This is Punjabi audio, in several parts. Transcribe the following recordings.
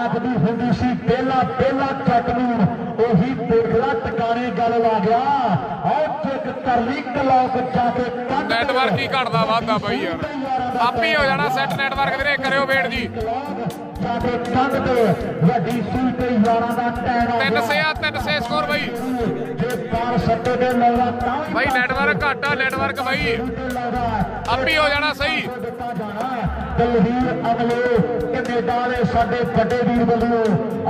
आखदी हुंदी सी बेला बेला चट नूं ओही देखला टकाने गल ला गया और चेक कर ली क्लॉक जाके नेटवर्क ही घटदा वाधा बई यार आप ही हो जाना सैट नेटवर्क वीरे करियो वेट जी जाके कंध ते वड्डी सूई ते यारां दा टैन 3-6 स्कोर बई जे पार सट्टे दे लौड़ा तां भाई नेटवर्क घट आ नेटवर्क भाई आप ही हो जाना सही दलवीर अगले कनेडा दे साडे बड़े वीर बल्लिओ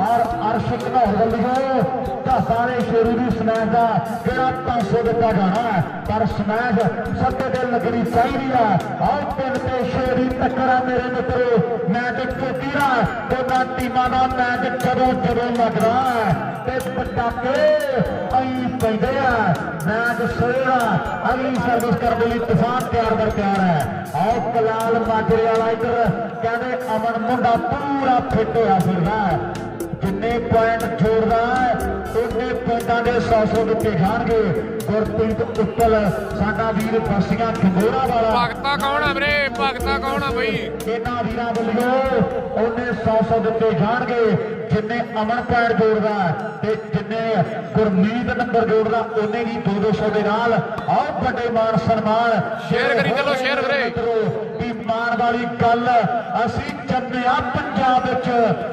और अर्श घनौर बल्लिओ सारे शेरू की स्मैश का किहड़ा 500 दिता जाना है पर स्मैश सट्टे ते लगनी चाहिए है और पिंड ते शेरी टक्कर है मेरे मित्रों मैच चोटी रहा दोनों टीमों का मैच जदों जदों लग रहा है ते पटाके अई पैंदे आ मैच सवेरा अगली सर्विस करने लिए तूफान तैयार कर तैयार है और कलाल माजरे वाला इधर कहते अमन मुंडा पूरा फिट होया फिरदा है जिन्ने पॉइंट जोड़दा है उन्ने पॉइंटां दे 100 दिते जाणगे गुरप्रीत उत्तल साडा वीर फसियां खंगोरा वाला भगता कौन है वीरे भगता कौन है बई इन्हां वीरां वल्लों उन्ने 100 दिते जाणगे जिन्ने अमन पॉइंट जोड़दा ते जिन्ने गुरमीत नंबर जोड़दा उन्ने भी 200 दे नाल और बड़े मान सम्मान शेयर करी चलो शेयर वीरे मान वाली गल असीं जम्मिया पंजाब विच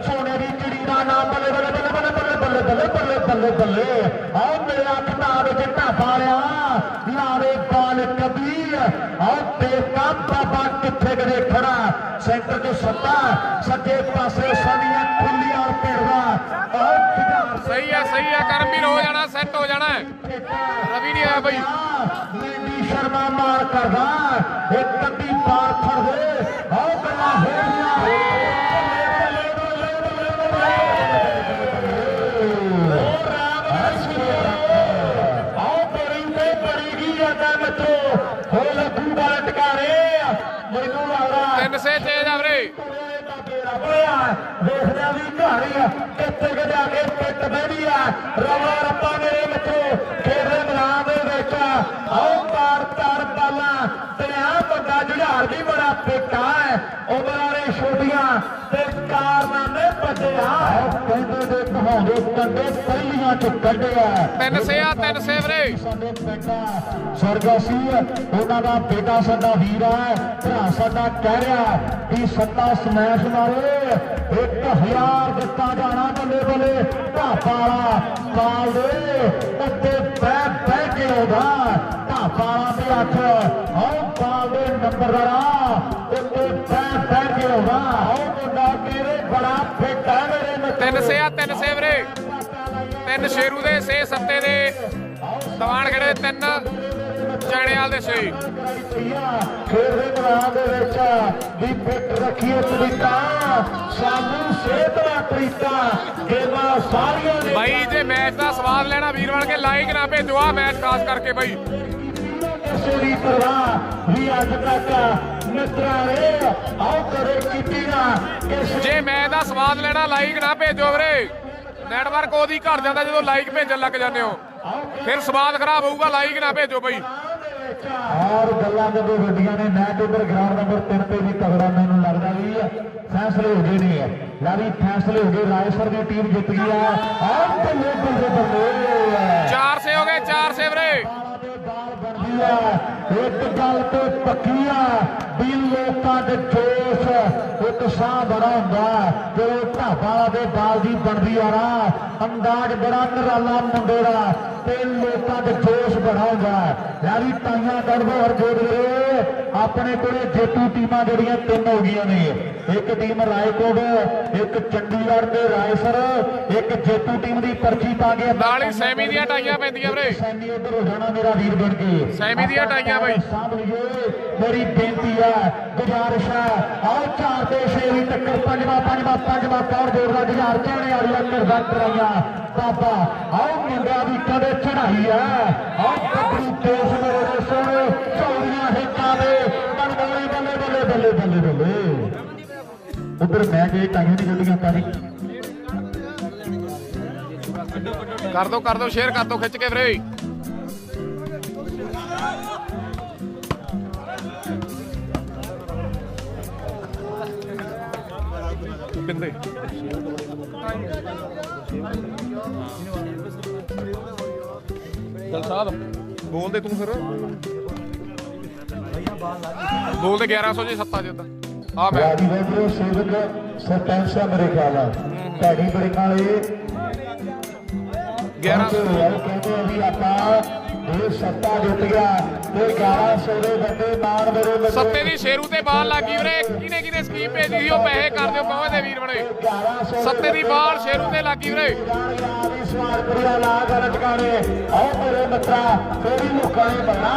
सोने दी चिड़ी दा नाम बल्ले बल्ले बल्ले बल्ले बल्ले बल्ले बल्ले बल्ले बल्ले आओ मेरा किताब च ढाबा लिया लावे बाल कबीर आओ देखा बाबा किथे कदे खड़ा सेंटर च सत्ता सज्जे पासे सानियां खुलियां भिड़दा आओ सही है करमवीर हो जाना सेट हो जाना रवि नहीं आया बई मेंदी शर्मा मार करदा एक कद्दी बाल फड़ दे आओ गल्लां हो देखने भी घर कितने के जाके पिट बहनी है रवा रप्पा मेरे बच्चों खेडे मैदान आओ तार तार बाला बड़ा जुझार भी बड़ा फिटा है उम्र वाले छोटियां कारनामे बजे कहते दे कहांदे कंडे पहलियां च कड्ढिया 3 वीरे स्वर्गसी उन्हां दा बेटा साडा वीर है भरा साडा कह रहा कि सत्ता स्मैश मारे 1000 दिता जाना बल्ले बल्ले ढाबा वाला काल दे उत्ते बह के आउंदा ढाबा वाला दे हत्थ आओ काल दे नंबरदारा उत्ते बह के आउंदा आओ मुंडा मेरे बड़ा फिट है मेरे मित्र 3 वीरे 3 शेरू दे 6 सत्ते दे दवान खड़े 3 चैणेवाल दे 6 खेल दे मैदान दे विच भी फिट रखिए तरीका सानू सेहत दा तरीका गेमां सारियां ने भाई जे मैच दा स्वाद लेना वीर बन के लाइक ना भेजो आ मैच खास करके भाई सेरी परवाह भी अज तक मित्रा रे आओ करे कीती ना जे मैच दा स्वाद लेना लाइक ना भेजो वीरे नेटवर्क ओदी घट जांदा जदों लाइक भेजन लग जांदे हो फिर स्वाद खराब होऊगा लाइक ना भेजो भाई और गल्लां जदों वड्डियां ने मैच उधर ग्राउंड नंबर 3 पे भी तगड़ा मैनूं लगदा भी फैसले हो गए ने ला भी फैसले हो गए रायसर की टीम जीत गई है और बल्ले बल्ले बल्ले 4 से हो गए 4 से वीरे एक गल तो पक्की है भी लोगों के जोश उत्साह बड़ा होंगे जो ढाबा के बाल की बनती आ रहा अंदाज बड़ा निराला मुंडे का लोगों के जोश बड़ा होंगे यारी टाइया गड़बड़ जोड़ रहे अपने को जेतू टीमां जड़ियां 3 हो गई ने एक टीम रायकोट एक चंडीगढ़ ते रायसर एक जेतू टीम की पर्ची पा के नाल ही सैमी दी टाइयां पैंदियां वीरे सैमी उधर हो जाना मेरा वीर बन के सैमी दी टाइयां भाई मेरी बेनती है गुजारिश है आओ 4 ते 6 की टक्कर पंजवा पार जोड़ना जुझार चढ़ने वाली करदा कराइया बाबा आओ मुंडा भी कदे चढ़ाई है आओ कबड़ी देश मेरे सोने चौड़ियां हिੱਕਾਂ दे बल्ले बल्ले बल्ले बल्ले बल्ले बल्ले उधर मैं गए टाइयां नहीं गड्डियां पानी कर दो शेयर कर दो खिंच के वीरे बिंदे ਦਿਲਸ਼ਾਦ ਬੋਲ ਦੇ ਤੂੰ ਫਿਰ ਬੋਲ ਦੇ 1100 ਜੀ ਸੱਤਾ ਜਿੱਦਾਂ ਆ ਮੈਂ ਰਾਜੀ ਵੈਦਰੋ ਸੇਵਕ ਸਰਪੰਚ ਆ ਮੇਰੇ ਖਿਆਲ ਆ ਢਾਡੀ ਬੜਿੰਗਾਂ ਵਾਲੇ 1100 ਕਹਿੰਦੇ ਆ ਵੀ ਆਪਾਂ ਇਹ ਸੱਤਾ ਜਿੱਤ ਗਿਆ ਤੇ 1100 ਦੇ ਵੱਡੇ ਮਾਣ ਮੇਰੇ ਮਿੱਤਰੋ ਸੱਤੇ ਦੀ ਸ਼ੇਰੂ ਤੇ ਬਾਲ ਲੱਗੀ ਵੀਰੇ ਕਿਹਨੇ ਕਿਹਨੇ ਸਕੀਮ ਭੇਜੀ ਸੀ ਉਹ ਪੈਸੇ ਕਰ ਦਿਓ ਪਹੁੰਚ ਦੇ ਵੀਰ ਬਣੇ 1100 ਸੱਤੇ ਦੀ ਬਾਲ ਸ਼ੇਰੂ ਤੇ ਲੱਗੀ ਵੀਰੇ ਸਵਾਰ ਕਰਿਆ ਲਾ ਕਰ ਟਿਕਾਣੇ ਆਓ ਮੇਰੇ ਮਿੱਤਰਾ ਤੇਰੀ ਮੁੱਖਾਂ ਨੇ ਬਣਾ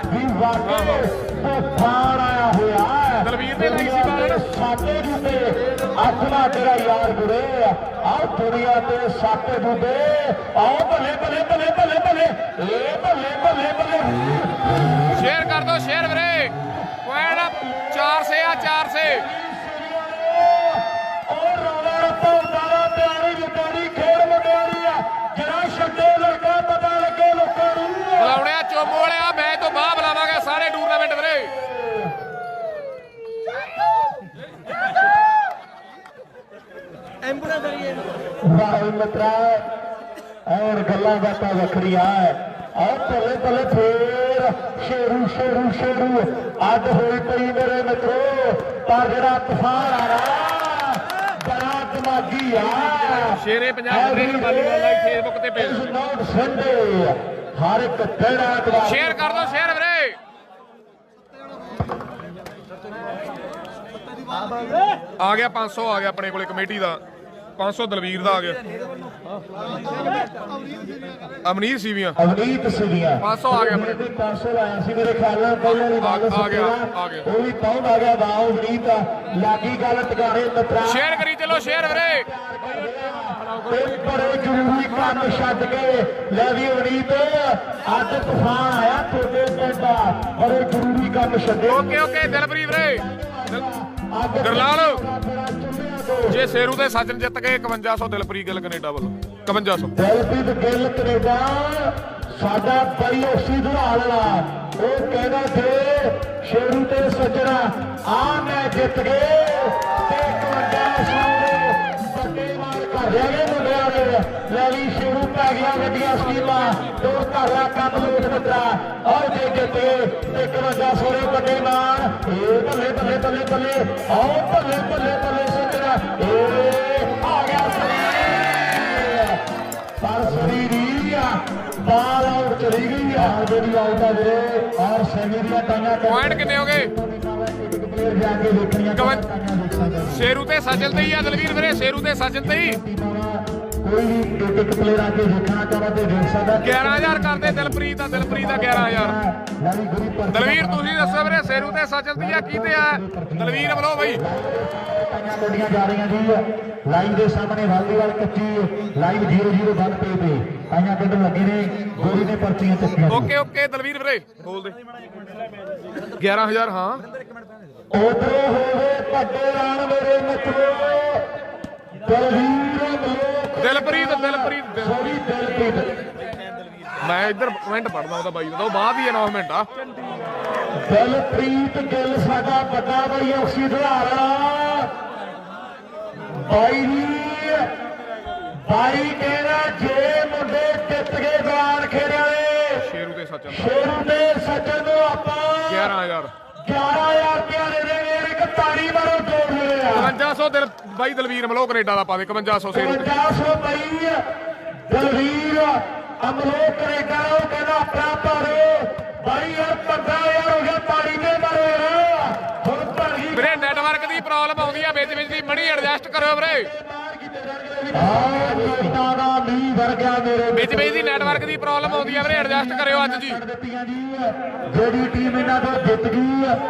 ਵੀ ਵਾਕਈ ਤੂਫਾਨ ਆਇਆ ਹੋਇਆ ਹੈ ਦਲਵੀਰ ਨੇ ਲਾਈ ਸੀ ਬਾਲ ਸਾਡੇ ਜੁੱਤੇ ਆਖਣਾ ਤੇਰਾ ਯਾਰ ਗੁਰੇ ਆਓ ਦੁਨੀਆ ਤੇ ਸਾਡੇ ਜੁੱਤੇ ਆਓ ਭਲੇ ਭਲੇ ਭਲੇ ਭਲੇ ਭਲੇ ਇਹ ਭਲੇ ਭਲੇ ਭਲੇ ਸ਼ੇਅਰ ਕਰ ਦੋ ਸ਼ੇਅਰ ਵੀਰੇ ਪੁਆਇੰਟ 4 ਸੇ ਆ 4 ਸੇ ਉਹ ਰੌਲਾ ਰੱਪਾ ਹੁੰਦਾ ਵਾ ਪਿਆਰੀ ਜੁੱਤਾੜੀ ਖੇਡ ਮੁੰਡਿਆਰੀ ਆ ਜਿਹੜਾ ਛੱਡੇ ਲੜਕਾ ਪਤਾ ਲੱਗੇ ਲੋਕਾਂ ਨੂੰ ਬੁਲਾਉਣਿਆ ਚੋਮੋ ਵਾਲਿਆ ਮੈਚ ਤੋਂ ਬਾਅਦ ਬੁਲਾਵਾਂਗੇ ਸਾਰੇ ਟੂਰਨਾਮੈਂਟ ਵੀਰੇ ਵਾਹ ਮਿੱਤਰਾ ਔਰ ਗੱਲਾਂ ਬਾਤਾਂ ਵੱਖਰੀਆਂ ਆਹ ਭਲੇ ਭਲੇ ਫੇਰ ਸ਼ੇਰੂ ਸ਼ੇਰੂ ਸ਼ੇਰੂ ਅੱਡ ਹੋਈ ਪਈ ਮੇਰੇ ਮਿੱਤਰੋ ਪਰ ਜਿਹੜਾ ਤੂਫਾਨ ਆ ਰਿਹਾ ਬੜਾ ਦਿਮਾਗੀ ਆ ਸ਼ੇਰੇ ਪੰਜਾਬ ਦੇ ਵਾਲੀਬਾਲ ਲਾਈਵ ਫੇਸਬੁੱਕ ਤੇ ਪੇਜ ਨੋਟ ਸੰਡੇ ਹਰ ਇੱਕ ਕਿਹੜਾ ਐਤਵਾਰ ਸ਼ੇਅਰ ਕਰ ਦੋ ਸ਼ੇਅਰ ਵੀਰੇ ਆ ਗਿਆ 500 ਆ ਗਿਆ ਆਪਣੇ ਕੋਲੇ ਕਮੇਟੀ ਦਾ 500 ਦਲਵੀਰ ਦਾ ਆ ਗਿਆ ਅਮਨੀਰ ਸੀਵੀਆਂ ਅਵਨੀਤ ਸੀਗੀਆਂ 500 ਆ ਗਿਆ ਆਪਣੇ 500 ਲਾਇਆ ਸੀ ਮੇਰੇ ਖਿਆਲ ਨਾਲ ਪਹਿਲਾਂ ਦੀ ਗੱਲ ਆ ਗਿਆ ਉਹ ਵੀ ਪਹੁੰਚ ਆ ਗਿਆ ਵਾਓ ਅਵਨੀਤ ਲਾਗੀ ਗੱਲ ਟਿਕਾਣੇ ਮਿੱਤਰਾ ਸ਼ੇਅਰ ਕਰੀ ਚਲੋ ਸ਼ੇਅਰ ਵੀਰੇ ਤੇ ਬੜੇ ਜ਼ਰੂਰੀ ਕੰਮ ਛੱਡ ਕੇ ਲੈ ਵੀ ਅਵਨੀਤ ਅੱਜ ਤੂਫਾਨ ਆਇਆ ਤੁਹਾਡੇ ਪਿੰਡ ਦਾ ਬੜੇ ਜ਼ਰੂਰੀ ਕੰਮ ਛੱਡੇ ਓਕੇ ਓਕੇ ਦਿਲਪ੍ਰੀਤ ਵੀਰੇ ਗਰਲਾਲ ਜੇ ਸ਼ੇਰੂ ਦੇ ਸੱਜਣ ਜਿੱਤ ਗਏ 5100 ਦਿਲਪ੍ਰੀਤ ਗਿੱਲ ਕੈਨੇਡਾ ਵੱਲੋਂ 5100 ਦਿਲਪ੍ਰੀਤ ਗਿੱਲ ਕੈਨੇਡਾ ਸਾਡਾ ਬਈ ਉਸੀ ਦੁਹਾਲ ਵਾਲਾ ਉਹ ਕਹਿੰਦਾ ਸੀ ਸ਼ੇਰੂ ਤੇ ਸੱਜਣਾ ਆ ਮੈਂ ਜਿੱਤ ਗਏ ਤੇ 5100 ਵੱਡੇ ਮਾਰ ਕਰ ਲਿਆਗੇ ਮੁੰਡਿਆਂ ਨੇ ਲੈ ਵੀ ਸ਼ੇਰੂ ਪੈ ਗਿਆ ਵੱਡੀਆਂ ਸਕੀਮਾਂ ਦੋ ਘਰਾਂ ਕੰਮ ਲੋਟ ਮਿੱਤਰਾ ਔਰ ਜੇ ਜਿੱਤੇ ਤੇ 5100 ਦੇ ਵੱਡੇ ਮਾਰ ਇਹ ਬੱਲੇ ਬੱਲੇ ਬੱਲੇ ਬੱਲੇ ਆਓ ਬੱਲੇ ਬੱਲੇ ਬੱਲੇ ਸੱਜਣਾ ਇਹ ਆ ਗਿਆ ਪਰ ਸਰੀਰੀਆ ਬਾਲ ਆਊਟ ਚਲੀ ਗਈ ਆ ਜਿਹੜੀ ਆਊਟ ਆ ਵੀਰੇ ਔਰ ਸੈਮੀ ਦੀਆਂ ਟਾਈਆਂ ਪੁਆਇੰਟ ਕਿੰਨੇ ਹੋ ਗਏ ਪਲੇਅਰ ਜਾ ਕੇ ਦੇਖਣੀਆਂ ਸ਼ੇਰੂ ਤੇ ਸੱਜਣ ਤੇ ਹੀ ਆ ਦਲਵੀਰ ਵੀਰੇ ਸ਼ੇਰੂ ਤੇ ਸੱਜਣ ਤੇ ਹੀ ਕੋਈ ਵੀ ਇੱਕ ਪਲੇਅਰ ਆ ਕੇ ਦੇਖਣਾ ਚਾਹਦਾ ਤੇ ਦੇਖ ਸਕਦਾ 11000 ਕਰਦੇ ਦਿਲਪ੍ਰੀਤ ਦਾ 11000 ਦਲਵੀਰ ਤੁਸੀਂ ਦੱਸੋ ਵੀਰੇ ਸ਼ੇਰੂ ਤੇ ਸੱਜਣ ਤੇ ਆ ਕੀਤੇ ਆ ਦਲਵੀਰ ਵੱਲੋਂ ਬਈ ਟਾਈਆਂ ਕੱਢੀਆਂ ਜਾ ਰਹੀਆਂ ਜੀ ਲਾਈਵ ਦੇ ਸਾਹਮਣੇ ਵਾਲੀਵਾਲ ਕੱਚੀ ਲਾਈਵ 001 ਤੇ ਟਾਈਆਂ ਕੱਢਣ ਲੱਗੇ ਨੇ ਗੋਰੀ ਨੇ ਪਰਚੀਆਂ ਚੱਕੀਆਂ ਓਕੇ ਓਕੇ ਦਲਵੀਰ ਵੀਰੇ ਬੋਲ ਦੇ 11000 ਹਾਂ ਉਧਰੋਂ ਹੋਵੇ ਵੱਡੇ ਰਾਣ ਮੇਰੇ ਮਿੱਤਰੋ ਦਿਲਪ੍ਰੀਤ ਸੋਰੀ ਦਿਲਪ੍ਰੀਤ ਮੈਂ ਇੱਧਰ ਕਮੈਂਟ ਪੜਦਾ ਉਹਦਾ ਬਾਈ ਦਾ ਉਹ ਬਾਅਦ ਹੀ ਅਨਾਉਂਸਮੈਂਟ ਆ ਦਿਲਪ੍ਰੀਤ ਗਿੱਲ ਸਾਡਾ ਵੱਡਾ ਬਈ ਉਸੀ ਦੁਹਾਰਾ ਬਾਈ ਕਹਿੰਦਾ ਜੇ ਮੁੰਡੇ ਜਿੱਤ ਗਏ ਗਾਲ ਖੇੜੇ ਵਾਲੇ ਸ਼ੇਰੂ ਤੇ ਸੱਜਣ ਨੂੰ ਆਪਾਂ 11000 ਰੁਪਇਆ ਦੇ ਦੇਗੇ ਇੱਕ ਤਾੜੀ ਮਾਰੋ ਜੋੜ ਲਏ ਆ 5500 ਦਿਲ ਬਾਈ ਦਲਵੀਰ ਮਲੋ ਕੈਨੇਡਾ ਦਾ ਪਾਵੇ 5500 ਸ਼ੇਰੂ 5500 ਬਈ ਦਲਵੀਰ ਅਮਲੋ ਕੈਨੇਡਾ ਉਹ ਕਹਿੰਦਾ ਆਪਣਾ ਭਾਰੋ ਬਾਈ ਯਾਰ 15000 ਹੋ ਗਿਆ ਤਾੜੀ ਦੇ ਮਾਰੋ ਹੁਣ ਭਰ ਗਈ ਵੀਰੇ ਨੈਟਵਰਕ ਦੀ ਪ੍ਰੋਬਲਮ ਆਉਂਦੀ ਆ ਵਿੱਚ ਦੀ ਮਣੀ ਐਡਜਸਟ ਕਰਿਓ ਵੀਰੇ ਦਾ ਮੀਂਹ ਵਰਗਿਆ ਮੇਰੇ ਵਿੱਚ ਦੀ ਨੈਟਵਰਕ ਦੀ ਪ੍ਰੋਬਲਮ ਆਉਂਦੀ ਆ ਵੀਰੇ ਐਡਜਸਟ ਕਰਿਓ ਅੱਜ ਜੀ ਜਿਹੜੀ ਟੀਮ ਇਹਨਾਂ ਤੋਂ ਜਿੱਤ ਗਈ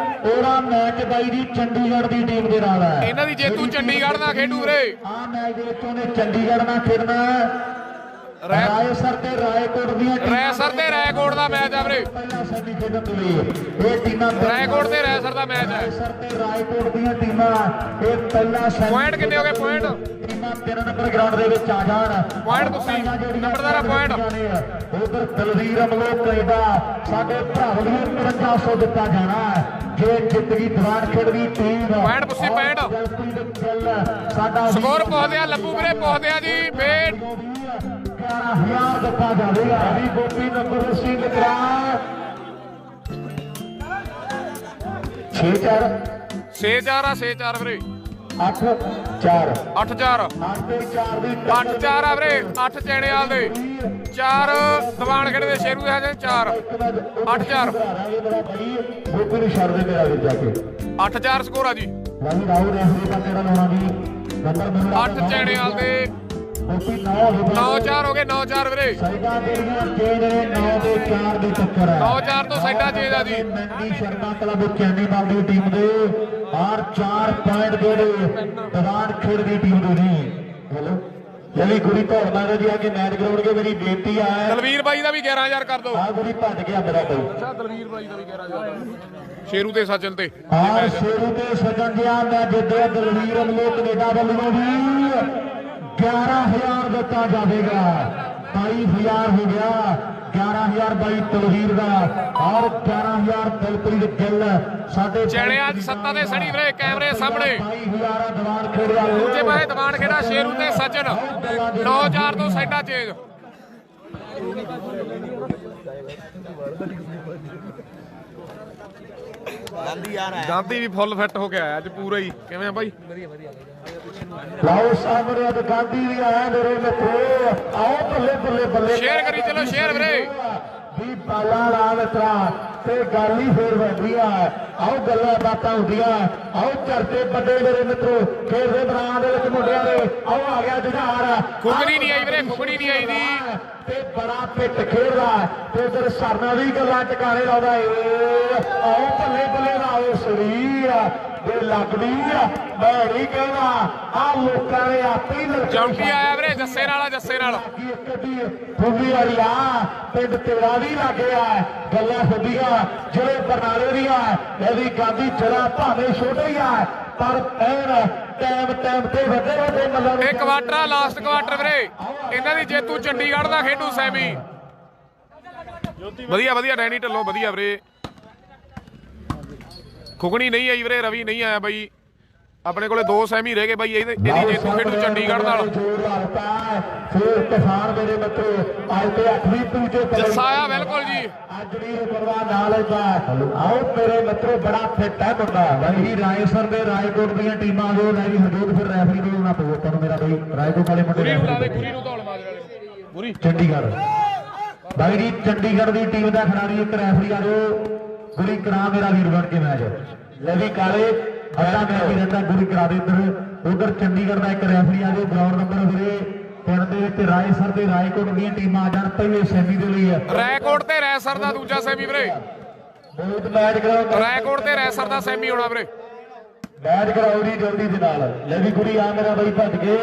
ਉਹਦਾ ਮੈਚ ਬਾਈ ਦੀ ਚੰਡੀਗੜ੍ਹ ਦੀ ਟੀਮ ਦੇ ਨਾਲ ਹੈ ਇਹਨਾਂ ਦੀ ਜੇਤੂ ਚੰਡੀਗੜ੍ਹ ਨਾਲ ਖੇਡੂ ਵੀਰੇ ਆ ਮੈਚ ਦੇ ਵਿੱਚੋਂ ਨੇ ਚੰਡੀਗੜ੍ਹ ਨਾਲ ਖੇਡਣਾ ਰਾਏਸਰ ਤੇ ਰਾਏਕੋਟ ਦੀਆਂ ਰਾਏਸਰ ਤੇ ਰਾਏਕੋਟ ਦਾ ਮੈਚ ਆ ਵੀਰੇ ਪਹਿਲਾਂ ਸੈਮੀ ਖੇਡਣ ਦੇ ਲਈ ਇਹ ਟੀਮਾਂ ਰਾਏਕੋਟ ਤੇ ਰਾਏਸਰ ਦਾ ਮੈਚ ਹੈ ਰਾਏਸਰ ਤੇ ਰਾਏਕੋਟ ਦੀਆਂ ਟੀਮਾਂ ਇਹ ਪਹਿਲਾਂ ਸੈਮੀ ਪੁਆਇੰਟ ਕਿੰਨੇ ਹੋ ਗਏ ਪੁਆਇੰਟ ਟੀਮਾਂ 3 ਨੰਬਰ ਗਰਾਊਂਡ ਦੇ ਵਿੱਚ ਆ ਜਾਣ ਪੁਆਇੰਟ ਤੁਸੀਂ ਨੰਬਰਦਾਰਾ ਪੁਆਇੰਟ ਉਧਰ ਦਲਵੀਰ ਅਮਲੋ ਕੈਨੇਡਾ ਸਾਡੇ ਭਰਾ ਨੂੰ 5500 ਦਿੱਤਾ ਜਾਣਾ ਜੇ ਜਿੱਤ ਗਈ ਦੀਵਾਨ ਖੇਡਦੀ ਟੀਮ ਪੁਆਇੰਟ ਪੁੱਛੀ 65 ਸਾਡਾ ਸਕੋਰ ਪਹੁੰਚਿਆ ਲੱਭੂ ਵੀਰੇ ਪਹੁੰਚਿਆ ਜੀ ਵੇਟ 11,000 ਦਿੱਤਾ ਜਾਵੇਗਾ ਵੀ ਗੋਪੀ ਨੰਬਰ ਸਿੰਘ ਕਰਾ 6-4 6-4 ਆ 6-4 ਵੀਰੇ 8-4 8-4 8-4 ਦੀ 8-4 ਆ ਵੀਰੇ 8 ਚੈਣੇਵਾਲ ਦੇ 4 ਦੀਵਾਨ ਖੇੜੇ ਦੇ ਸ਼ੇਰੂ ਦੇ ਹਜੇ 4 8-4 ਗੋਪੀ ਨੂੰ ਛੱਡ ਦੇ ਮੇਰਾ ਵੀਰ ਜਾ ਕੇ 8-4 ਸਕੋਰ ਆ ਜੀ ਨਹੀਂ ਰਾਹੁਲ ਰੈਫਰੀ ਦਾ ਕਿਹੜਾ ਲਾਉਣਾ ਜੀ ਨੰਬਰ ਮੇਰਾ 8 ਚੈਣੇਵਾਲ ਦੇ ਗੋਪੀ 9 9-4 ਹੋ ਗਏ 9-4 ਵੀਰੇ ਸਾਈਡਾਂ ਜਿਹੜੀਆਂ ਚੇਂਜ ਨੇ 9 ਦੇ 4 ਦੀ ਟੱਕਰ ਹੈ 9-4 ਤੋਂ ਸਾਈਡਾਂ ਚੇਂਜ ਆ ਜੀ ਮਹਿੰਦੀ ਸ਼ਰਮਾ ਕਲੱਬ ਚੈਨੀਵਾਲ ਦੀ ਟੀਮ ਦੇ ਔਰ 4 ਪੁਆਇੰਟ ਜਿਹੜੇ ਦੀਵਾਨ ਖੇਡ ਦੀ ਟੀਮ ਦੇ ਨੇ ਹੈਲੋ ਜਲੀ ਗੁਰੀ ਧੌਲਦਾ ਜੀ ਆ ਕੇ ਮੈਚ ਗਰਾਉਂਡ ਕੇ ਮੇਰੀ ਬੇਨਤੀ ਆ ਦਲਵੀਰ ਬਾਈ ਦਾ ਵੀ 11000 ਕਰ ਦਿਓ ਆ ਗੁਰੀ ਭੱਜ ਗਿਆ ਮੇਰਾ ਬਾਈ ਅੱਛਾ ਦਲਵੀਰ ਬਾਈ ਦਾ ਵੀ 11000 ਸ਼ੇਰੂ ਤੇ ਸਚਨ ਤੇ ਆ ਸ਼ੇਰੂ ਤੇ ਸਜਣ ਗਿਆ ਮੈਂ ਜਿੱਦੇ ਦਲਵੀਰ ਅਮਲੇ ਕੈਨੇਡਾ ਵੱਲੋਂ ਵੀ 11000 ਦਿੱਤਾ ਜਾਵੇਗਾ 22000 ਹੋ ਗਿਆ 11000 ਬਾਈ ਤਲਵੀਰ ਦਾ ਔਰ 11000 ਦਿਲਪ੍ਰੀਤ ਗਿੱਲ ਸਾਡੇ ਚੈਣਿਆਂ ਦੀ ਸੱਤਾ ਤੇ ਸੜੀ ਵੀਰੇ ਕੈਮਰੇ ਸਾਹਮਣੇ 22000 ਦੀਵਾਨ ਖੇਡਿਆ ਦੂਜੇ ਪਾਸੇ ਦੀਵਾਨ ਖੇੜਾ ਸ਼ੇਰੂ ਤੇ ਸਚਨ 9-4 ਤੋਂ ਸਾਈਡਾਂ ਚੇਂਜ ਗਾਂਧੀ ਵੀ ਫੁੱਲ ਫਿੱਟ ਹੋ ਕੇ ਆਇਆ ਅੱਜ ਪੂਰਾ ਹੀ ਕਿਵੇਂ ਆ ਬਾਈ ਲਾਓ ਸਾਹਮਣੇ ਅੱਜ ਗਾਂਧੀ ਵੀ ਆਇਆ ਮੇਰੇ ਮਿੱਤਰੋ ਆਓ ਬੱਲੇ ਬੱਲੇ ਬੱਲੇ ਸ਼ੇਅਰ ਕਰੀ ਚਲੋ ਸ਼ੇਅਰ ਵੀਰੇ ਵੀ ਬਾਲਾ ਲਾ ਮਿੱਤਰਾ ਤੇ ਗੱਲ ਹੀ ਫੇਰ ਵੱਜਦੀ ਆ ਆਓ ਗੱਲਾਂ ਬਾਤਾਂ ਹੁੰਦੀਆਂ ਆਓ ਚਰਚੇ ਵੱਡੇ ਮੇਰੇ ਮਿੱਤਰੋ ਖੇਡਦੇ ਮੈਦਾਨ ਦੇ ਵਿੱਚ ਮੁੰਡਿਆਂ ਦੇ ਆਓ ਆ ਗਿਆ ਜੁਝਾਰ ਖੁਗਣੀ ਨਹੀਂ ਆਈ ਵੀਰੇ ਖੁਗਣੀ ਨਹੀਂ ਆਈ ਦੀ ਤੇ ਬੜਾ ਪਿੱਟ ਖੇਡਦਾ ਤੇ ਉਧਰ ਸਰਨਾ ਵੀ ਗੱਲਾਂ ਟਿਕਾਣੇ ਲਾਉਂਦਾ ਏ ਆਓ ਬੱਲੇ ਬੱਲੇ ਲਾਓ ਸਰੀਰ ਤੇ ਲੱਗਦੀ ਆ ਮੈਂ ਨਹੀਂ ਕਹਿੰਦਾ ਆ ਲੋਕਾਂ ਨੇ ਆਪੇ ਹੀ ਚੌਂਕੀ ਆਇਆ ਵੀਰੇ ਜੱਸੇ ਨਾਲ ਜੱਸੇ ਨਾਲ ਇੱਕ ਦੀ ਫੁੱਲੀ ਵਾਲੀ ਆ ਪਿੰਡ ਤੇਰਾ ਵੀ ਲੱਗਿਆ ਗੱਲਾਂ ਹੁੰਦੀਆਂ ਜਿਹੜੇ ਬਰਨਾਲੇ ਦੀਆਂ ਇਹਦੀ ਗਾਂਧੀ ਜਰਾ ਭਾਵੇਂ ਛੋਟੇ ਹੀ ਆ ਪਰ ਐਨ ਟਾਈਮ ਤੇ ਵੱਡੇ ਵੱਡੇ ਮੱਲਾਂ ਇਹ ਕੁਆਟਰ ਲਾਸਟ ਕੁਆਟਰ ਵੀਰੇ ਇਹਨਾਂ ਦੀ ਜੇਤੂ ਚੰਡੀਗੜ੍ਹ ਦਾ ਖੇਡੂ ਸੈਮੀ ਵਧੀਆ ਵਧੀਆ ਡੈਨੀ ਢੱਲੋਂ ਵਧੀਆ ਵੀਰੇ ਖੁਗਣੀ ਨਹੀਂ ਆਈ ਵੀਰੇ ਰਵੀ ਨਹੀਂ ਆਇਆ ਬਾਈ ਆਪਣੇ ਕੋਲੇ 2 ਸੈਮੀ ਰਹਿ ਗਏ ਬਾਈ ਇਹਦੀ ਜੇਤੂ ਖੇਡੂ ਚੰਡੀਗੜ੍ਹ ਨਾਲ ਫਿਰ ਤੂਫਾਨ ਮੇਰੇ ਮਿੱਤਰੋ ਅੱਜ ਤੇ 8ਵੀਂ ਪੂਜੇ ਜੱਸਾ ਆਇਆ ਬਿਲਕੁਲ ਜੀ ਅੱਜ ਵੀ ਪਰਵਾਹ ਨਾਲ ਆਓ ਮੇਰੇ ਮਿੱਤਰੋ ਬੜਾ ਫਿੱਟ ਹੈ ਮੁੰਡਾ ਬਾਈ ਰਾਏਸਰ ਦੇ ਰਾਏਕੋਟ ਦੀਆਂ ਟੀਮਾਂ ਜੋ ਲੈ ਵੀ ਹਰਜੋਤ ਫਿਰ ਰੈਫਰੀ ਨੂੰ ਨਾ ਪਊ ਤੁਹਾਨੂੰ ਮੇਰਾ ਬਾਈ ਰਾਏਕੋਟ ਵਾਲੇ ਮੁੰਡੇ ਗੁਰੀ ਨੂੰ ਧੌਲ ਮਾਰ ਵਾਲੇ ਗੁਰੀ ਚੰਡੀਗੜ੍ਹ ਬਾਈ ਜੀ ਚੰਡੀਗੜ੍ਹ ਦੀ ਟੀਮ ਦਾ ਖਿਡਾਰੀ ਇੱਕ ਰੈਫਰੀ ਆ ਜੋ ਗੁਰੀ ਕਰਾ ਮੇਰਾ ਵੀਰ ਬਣ ਕੇ ਮੈਚ ਲੈ ਵੀ ਕਾਲੇ ਅੱਡਾ ਮੈਚ ਹੀ ਰਹਿੰਦਾ ਗੁਰੀ ਕਰਾ ਦੇ ਇੱਧਰ ਉਧਰ ਚੰਡੀਗੜ੍ਹ ਦਾ ਇੱਕ ਰੈਫਰੀ ਆ ਜੋ ਗਰਾਊਂਡ ਨੰਬਰ ਵੀਰੇ ਪਿੰਡ ਦੇ ਵਿੱਚ ਰਾਏਸਰ ਦੇ ਰਾਏਕੋਟ ਦੀਆਂ ਟੀਮਾਂ ਆ ਜਾਣ ਪਹਿਲੇ ਸੈਮੀ ਦੇ ਲਈ ਰਾਏਕੋਟ ਤੇ ਰੈਸਰ ਦਾ ਦੂਜਾ ਸੈਮੀ ਵੀਰੇ ਬਹੁਤ ਮੈਚ ਕਰਾਓ ਰਾਏਕੋਟ ਤੇ ਰੈਸਰ ਦਾ ਸੈਮੀ ਹੋਣਾ ਵੀਰੇ ਮੈਚ ਕਰਾਓ ਜੀ ਜਲਦੀ ਦੇ ਨਾਲ ਲੈ ਵੀ ਗੁਰੀ ਆ ਮੇਰਾ ਬਾਈ ਭੱਜ ਕੇ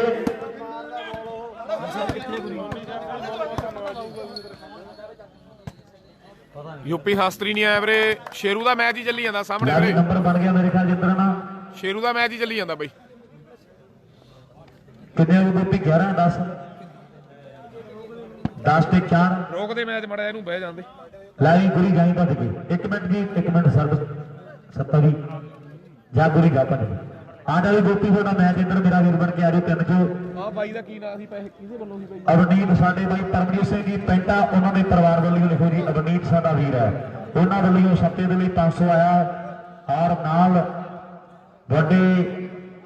ਯੂਪੀ ਹਸਤਰੀ ਨਹੀਂ ਆਇਆ ਵੀਰੇ ਸ਼ੇਰੂ ਦਾ ਮੈਚ ਹੀ ਚੱਲੀ ਜਾਂਦਾ ਸਾਹਮਣੇ ਵੀਰੇ ਨੰਬਰ ਬਣ ਗਿਆ ਮੇਰੇ ਖਿਆਲ ਜਿੱਧਰ ਨਾ ਸ਼ੇਰੂ ਦਾ ਮੈਚ ਹੀ ਚੱਲੀ ਜਾਂਦਾ ਬਾਈ ਕਿੰਨੇ ਹੋ ਗੋਪੀ 11 10 10 ਤੇ 4 ਰੋਕਦੇ ਮੈਚ ਮੜਾ ਇਹਨੂੰ ਬਹਿ ਜਾਂਦੇ ਲਾਈ ਗੁਰੀ ਗਾਈ ਭੱਜ ਗਈ 1 ਮਿੰਟ ਜੀ 1 ਮਿੰਟ ਸਰਵ ਸੱਤਾ ਵੀ ਜਾ ਗੁਰੀ ਗਾ ਭੱਜ ਗਈ ਆਡਾ ਵੀ ਗੋਪੀ ਤੁਹਾਡਾ ਮੈਚ ਇੱਧਰ ਮੇਰਾ ਵੀਰ ਬਣ ਕੇ ਆ ਜਾਓ ਤਿੰਨ ਚੋ ਆ ਬਾਈ ਦਾ ਕੀ ਨਾਂ ਸੀ ਪੈਸੇ ਕਿਹਦੇ ਵੱਲੋਂ ਸੀ ਬਾਈ ਅਵਨੀਤ ਸਾਡੇ ਬਾਈ ਪਰਮਜੀਤ ਸਿੰਘ ਜੀ ਪੈਂਟਾ ਉਹਨਾਂ ਦੇ ਪਰਿਵਾਰ ਵੱਲੋਂ ਲਿਖੋ ਜੀ ਅਵਨੀਤ ਸਾਡਾ ਵੀਰ ਹੈ ਉਹਨਾਂ ਵੱਲੋਂ ਸੱਤੇ ਦੇ ਲਈ 500 ਆਇਆ ਔਰ ਨਾਲ ਵੱਡੇ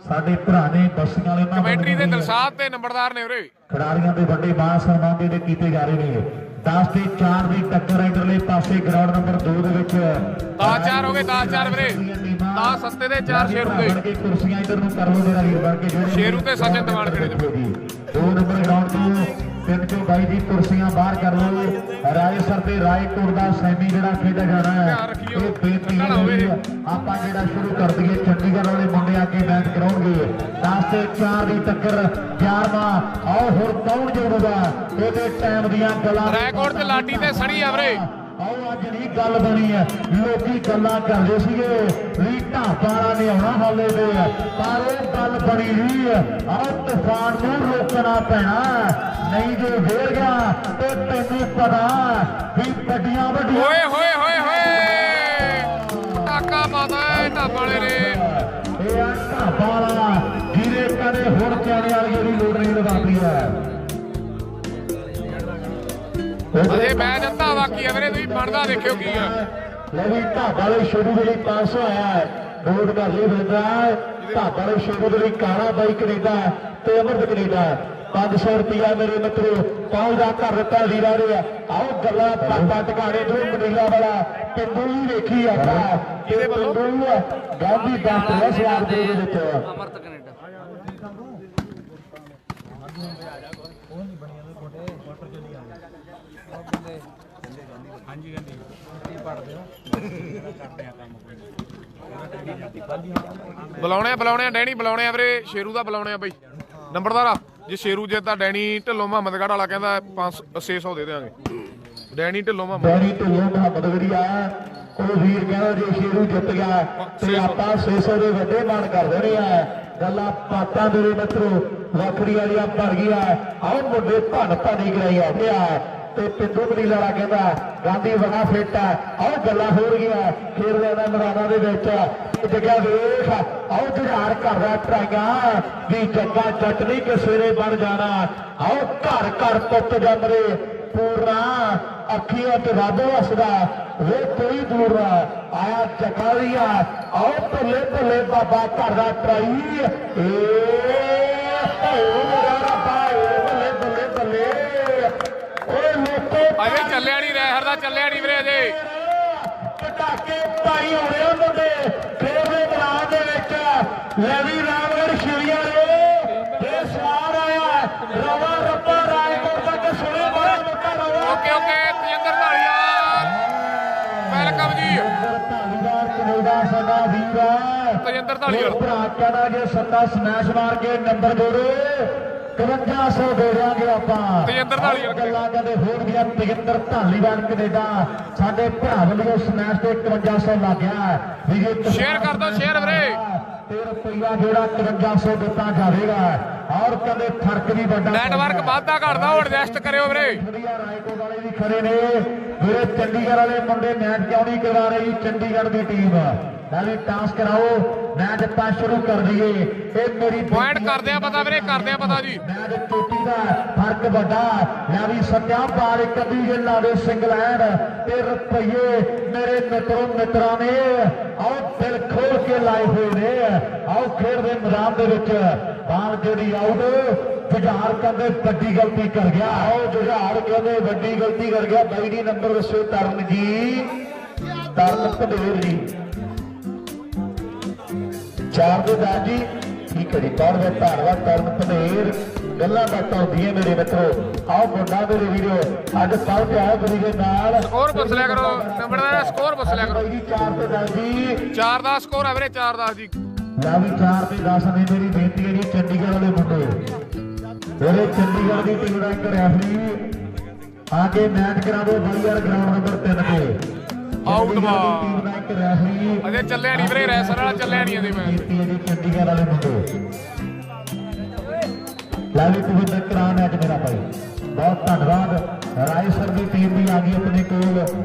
ਸਾਡੇ ਭਰਾ ਨੇ ਬੱਸੀਆਂ ਵਾਲੇ ਉਹਨਾਂ ਕਮੈਂਟਰੀ ਦੇ ਦਿਲਸ਼ਾਦ ਤੇ ਨੰਬਰਦਾਰ ਨੇ ਵੀਰੇ ਖਿਡਾਰੀਆਂ ਦੇ ਵੱਡੇ ਮਾਣ ਸਨਮਾਨ ਦੇ ਕੀਤੇ ਜਾ ਰਹੇ ਨੇ 10 ਤੇ 4 ਦੀ ਟੱਕਰ ਇਧਰਲੇ ਪਾਸੇ ਗਰਾਊਂਡ ਨੰਬਰ 2 ਦੇ ਵਿੱਚ 10-4 ਹੋ ਗਏ 10-4 ਵੀਰੇ 10 ਸੱਤੇ ਦੇ 4 ਸ਼ੇਰੂ ਦੇ ਕੁਰਸੀਆਂ ਇਧਰ ਨੂੰ ਕਰ ਲਓ ਮੇਰਾ ਵੀਰ ਬਣ ਕੇ ਜਿਹੜੇ ਸ਼ੇਰੂ ਤੇ ਸਚਨ ਦੀਵਾਨ ਖੇੜੇ ਚ 2 ਨੰਬਰ ਗਰਾਊਂਡ ਤੋਂ ਤਿੰਨ ਚੋਂ ਬਾਈ ਦੀ ਕੁਰਸੀਆਂ ਬਾਹਰ ਕਰ ਲਓ ਰਾਏਸਰ ਤੇ ਰਾਏਕੋਟ ਦਾ ਸੈਮੀ ਜਿਹੜਾ ਖੇਡਿਆ ਜਾਣਾ ਹੈ ਇਹ ਬੇਨਤੀ ਆਪਾਂ ਜਿਹੜਾ ਸ਼ੁਰੂ ਕਰ ਦਈਏ ਚੰਡੀਗੜ੍ਹ ਵਾਲੇ ਮੁੰਡੇ ਆ ਕੇ ਮੈਚ ਕਰਾਉਣਗੇ 10 ਤੇ 4 ਦੀ ਟੱਕਰ 11ਵਾਂ ਆਓ ਹੋਰ ਕੌਣ ਜੋੜੂਗਾ ਇਹਦੇ ਟਾਈਮ ਦੀਆਂ ਗੱਲਾਂ ਰਾਏਕੋਟ ਤੇ ਲਾਟੀ ਤੇ ਸੜੀ ਆ ਵੀਰੇ ਆਓ ਅੱਜ ਨਹੀਂ ਗੱਲ ਬਣੀ ਹੈ ਲੋਕੀ ਗੱਲਾਂ ਕਰਦੇ ਸੀਗੇ ਵੀ ਢਾਬਾਂ ਨੇ ਆਉਣਾ ਹਾਲੇ ਤੇ ਪਰ ਉਹ ਗੱਲ ਬਣੀ ਨਹੀਂ ਆਓ ਤੂਫਾਨ ਨੂੰ ਰੋਕਣਾ ਪੈਣਾ ਨਹੀਂ ਜੇ ਵੇਰ ਗਿਆ ਤੇ ਤੈਨੂੰ ਪਤਾ ਵੀ ਵੱਡੀਆਂ ਵੱਡੀਆਂ ਓਏ ਹੋਏ ਹੋਏ ਹੋਏ ਟਾਕਾ ਪਾਦਾ ਢਾਬਾ ਵਾਲੇ ਨੇ ਇਹ ਆ ਢਾਬਾ ਵਾਲਾ ਜਿਹਦੇ ਕਦੇ ਹੁਣ ਚਾਣੇ ਵਾਲੀ ਜਿਹੜੀ ਲੋੜ ਨਹੀਂ ਲਗਾਉਂਦੀ ਹੈ ਅਜੇ ਮੈਚ ਅੱਧਾ ਬਾਕੀ ਆ ਵੀਰੇ, ਤੁਸੀਂ ਬਣਦਾ ਦੇਖਿਓ ਕੀ ਆ। ਲੈ ਵੀ ਢਾਬਾ ਵਾਲੇ ਸ਼ੁਰੂ ਦੇ ਲਈ 500 ਆਇਆ ਹੈ, ਨੋਟ ਕਰ ਲਈ ਫਿਰਦਾ ਢਾਬਾ ਵਾਲੇ ਸ਼ੁਰੂ ਦੇ ਲਈ ਕਾਲਾ ਬਾਈ ਕੈਨੇਡਾ ਤੇ ਅਮਰਤ ਕੈਨੇਡਾ 500 ਰੁਪਇਆ ਮੇਰੇ ਮਿੱਤਰੋ ਪਹੁੰਚਦਾ ਘਰ ਦਿੱਤਾ ਵੀਰਾਂ ਨੇ। ਆਓ ਗੱਲਾਂ ਪਾਪਾ ਟਿਕਾਣੇ ਤੋਂ ਮਨੀਲਾ ਵਾਲਾ ਪਿੰਡੂ ਹੀ ਵੇਖੀ ਆਪਾਂ ਕਿਹਦੇ ਵੱਲੋਂ ਗਾਂਧੀ ਦਸਤ ਹੈ ਸਵਾਰ ਦੇ ਵਿੱਚ ਅਮਰਤ ਕੈਨੇਡਾ ਹਾਂਜੀ ਗੰਦੀ ਕੀ ਪੜਦੇ ਹੋ ਕਰਦੇ ਆ ਕੰਮ ਬੁਲਾਉਣੇ ਆ ਡੈਣੀ, ਬੁਲਾਉਣੇ ਆ ਵੀਰੇ, ਸ਼ੇਰੂ ਦਾ ਬੁਲਾਉਣੇ ਆ ਬਈ ਨੰਬਰਦਾਰਾ। ਜੇ ਸ਼ੇਰੂ ਜੇ ਤਾਂ ਡੈਣੀ ਢਿੱਲੋਂ ਮੁਹੰਮਦਗੜ੍ਹ ਵਾਲਾ ਕਹਿੰਦਾ 600 ਦੇ ਦੇਵਾਂਗੇ। ਡੈਣੀ ਢਿੱਲੋਂ ਮੁਹੰਮਦਗੜ੍ਹ ਆ ਉਹ ਵੀਰ ਕਹਿੰਦਾ ਜੇ ਸ਼ੇਰੂ ਜਿੱਤ ਗਿਆ ਤੇ ਆਪਾਂ 600 ਦੇ ਵੱਡੇ ਮਾਨ ਕਰ ਦੇਣੇ ਆ। ਗੱਲਾਂ ਪਾਤਾਂ ਮੇਰੇ ਮਿੱਤਰੋ ਵੱਖਰੀ ਵਾਲੀਆਂ ਭਰ ਗਈਆਂ। ਆਓ ਮੁੰਡੇ ਭੰਨ ਭਾਣੀ ਕਰਾਈ ਆ ਪਿਆ ਤੇ ਪਿੰਡੂ ਮਨੀਲਾ ਵਾਲਾ ਕਹਿੰਦਾ ਗਾਂਧੀ ਬੜਾ ਫਿੱਟ ਆ। ਆਓ ਗੱਲਾਂ ਹੋ ਰਹੀਆਂ ਖੇਡਦੇ ਦਾ ਮੈਦਾਨਾਂ ਦੇ ਵਿੱਚ ਜਗ੍ਹਾ ਵੇਖ। ਆਓ ਜੁਝਾਰ ਕਰਦਾ ਟਰਾਈਆਂ ਵੀ ਜੱਗਾ ਜੱਟ ਨਹੀਂ ਕਿਸੇ ਨੇ ਬਣ ਜਾਣਾ। ਆਓ ਘਰ ਘਰ ਪੁੱਤ ਜੰਮਰੇ ਪੂਰਾ ਅੱਖੀਆਂ ਤੇ ਰੱਬ ਵਸਦਾ ਵੇ ਕੋਈ ਦੂਰ ਨਾ ਆਇਆ ਜਗਾਲੀਆ। ਆਓ ਭੱਲੇ ਭੱਲੇ ਬਾਬਾ ਘਰ ਦਾ ਟਰਾਈ ਬੱਲੇ ਬੱਲੇ ਬੱਲੇ ਓਏ ਲੋਕੋ ਅਜੇ ਚੱਲਿਆ ਨਹੀਂ, ਰਹਿਰ ਦਾ ਚੱਲਿਆ ਨਹੀਂ ਵੀਰੇ ਅਜੇ। ਪਟਾਕੇ ਪਾਈ ਹੋਣੇ ਆ ਮੁੰਡੇ ਫੇਰ ਦੇ ਮੈਦਾਨ ਦੇ ਵਿੱਚ ਲੈਵੀ ਰਾਮਗੜ ਸ਼ਿਵੀਆਂ ਨੇ ਸਵਾਰ ਆਇਆ ਰਵਾ ਰੱਬਾ ਰਾਏਕੋਟ ਤੱਕ ਸੁਣੇ ਬੜਾ ਮੋਟਾ ਰਵਾ। ਓਕੇ ਤੇਜਿੰਦਰ ਢਾਲੀਵਾਲ ਵੈਲਕਮ ਜੀ। ਢਾਲੀਵਾਲ ਕੈਨੇਡਾ ਸਾਡਾ ਵੀਰ ਹੈ ਤੇਜਿੰਦਰ ਢਾਲੀਵਾਲ ਭਰਾ ਕਹਿੰਦਾ ਜੇ ਸੱਤਾ ਸਮੈਸ਼ ਮਾਰ ਕੇ ਨੰਬਰ ਜੋੜੇ 5100 ਦੇ ਦਿਆਂਗੇ ਆਪਾਂ। ਤੇਜਿੰਦਰ ਢਾਲੀਵਾਲ ਗੱਲਾਂ ਕਹਿੰਦੇ ਹੋਰ ਗਿਆ ਤੇਜਿੰਦਰ ਢਾਲੀਵਾਲ ਕੈਨੇਡਾ ਸਾਡੇ ਭਰਾ ਵੱਲੋਂ ਸਮੈਸ਼ ਤੇ 5100 ਲੱਗ ਗਿਆ ਵੀ ਜੇ ਸ਼ੇਅਰ ਕਰ ਦਿਓ, ਸ਼ੇਅਰ ਵੀਰੇ। ਤੇ ਰੁਪਈਆ ਜਿਹੜਾ 5100 ਦਿੱਤਾ ਜਾਵੇਗਾ ਔਰ ਕਹਿੰਦੇ ਫਰਕ ਵੀ ਵੱਡਾ ਨੈਟਵਰਕ ਵਾਧਾ ਘਟਦਾ ਉਹ ਐਡਜਸਟ ਕਰਿਓ ਵੀਰੇ। ਰਾਏਕੋਟ ਵਾਲੇ ਵੀ ਖੜੇ ਨੇ ਵੀਰੇ। ਚੰਡੀਗੜ੍ਹ ਵਾਲੇ ਮੁੰਡੇ ਮੈਚ ਕਿਉਂ ਨਹੀਂ ਕਰਵਾ ਰਹੀ ਚੰਡੀਗੜ੍ਹ ਦੀ ਟੀਮ ਨਾਲੇ ਟਾਸ ਕਰਾਓ ਮੈਚ ਆਪਾਂ ਸ਼ੁਰੂ ਕਰ ਦਈਏ। ਇਹ ਮੇਰੀ ਪੁਆਇੰਟ ਕਰਦੇ ਆ ਪਤਾ ਵੀਰੇ, ਕਰਦੇ ਆ ਪਤਾ ਜੀ। ਮੈਚ ਚੋਟੀ ਦਾ ਫਰਕ ਵੱਡਾ ਲੈ ਵੀ ਸੱਤਿਆ ਬਾਲ ਕਦੀ ਜੇ ਲਾਵੇ ਸਿੰਗਲੈਂਡ ਤੇ ਰੁਪਈਏ ਮੇਰੇ ਮਿੱਤਰਾਂ ਨੇ ਆਓ ਦਿਲ ਖੋਲ ਕੇ ਲਾਏ ਹੋਏ ਨੇ। ਆਓ ਖੇਡ ਦੇ ਮੈਦਾਨ ਦੇ ਵਿੱਚ ਬਾਲ ਜਿਹੜੀ ਆਊਟ ਜੁਝਾਰ ਕਹਿੰਦੇ ਵੱਡੀ ਗਲਤੀ ਕਰ ਗਿਆ। ਆਓ ਜੁਝਾਰ ਕਹਿੰਦੇ ਵੱਡੀ ਗਲਤੀ ਕਰ ਗਿਆ। ਬਾਈ ਦੀ ਨੰਬਰ ਦੱਸੋ ਤਰਨ ਜੀ, ਤਰਨ ਭਦੇਰ ਜੀ 4 ਦੇ ਦਾਜ ਜੀ ਠੀਕ ਹੈ ਜੀ। ਬਹੁਤ ਬਹੁਤ ਧੰਨਵਾਦ ਤਰਨ ਭਦੇਰ। ਗੱਲਾਂ ਬਾਤਾਂ ਹੁੰਦੀਆਂ ਮੇਰੇ ਮਿੱਤਰੋ। ਆਓ ਮੁੰਡਾ ਮੇਰੇ ਵੀਰੋ ਅੱਜ ਕੱਲ ਤੇ ਆਓ ਗੁਰੂ ਦੇ ਨਾਲ ਸਕੋਰ ਪੁੱਛ ਲਿਆ ਕਰੋ, ਨੰਬਰ ਦਾ ਸਕੋਰ ਪੁੱਛ ਲਿਆ ਕਰੋ। 4 ਤੇ 10 ਜੀ 4 ਦਾ ਸਕੋਰ ਆ ਵੀਰੇ, 4 ਦਾ ਜੀ। ਲੈ ਵੀ 4 ਤੇ 10 ਨੇ ਮੇਰੀ ਬੇਨਤੀ ਹੈ ਜੀ ਚੰਡੀਗੜ੍ਹ ਵਾਲੇ ਮੁੰਡੇ ਜਿਹੜੇ ਚੰਡੀਗੜ੍ਹ ਦੀ ਟੀਮ ਦਾ ਇੱਕ ਰੈਫਰੀ ਆ ਕੇ ਮੈਚ ਕਰਾ ਦਿਓ ਬਾਲੀਅਰ ਗਰਾਊਂਡ ਨੰਬਰ 3 ਤੇ। ਆਊਟ ਬਾਲ ਟੀਮ ਦਾ ਇੱਕ ਰੈਫਰੀ ਅਜੇ ਚੱਲਿਆ ਨਹੀਂ ਵੀਰੇ, ਰੈਸਰ ਵਾਲਾ ਚੱਲਿਆ ਨਹੀਂ ਅਜੇ ਮੈਚ। ਬੇਨਤੀ ਹੈ ਜੀ ਚੰਡੀਗੜ੍ਹ ਵਾਲੇ ਮੁੰਡੇ ਲੈ ਵੀ ਪਵਿੱਤਰ ਕਰਾ ਮੈਚ ਮੇਰਾ ਭਾਈ। ਬਹੁਤ ਧੰਨਵਾਦ। ਰਾਏ ਸਰ ਦੀ ਟੀਮ ਵੀ ਆ ਗਈ ਆਪਣੇ ਕੋਲ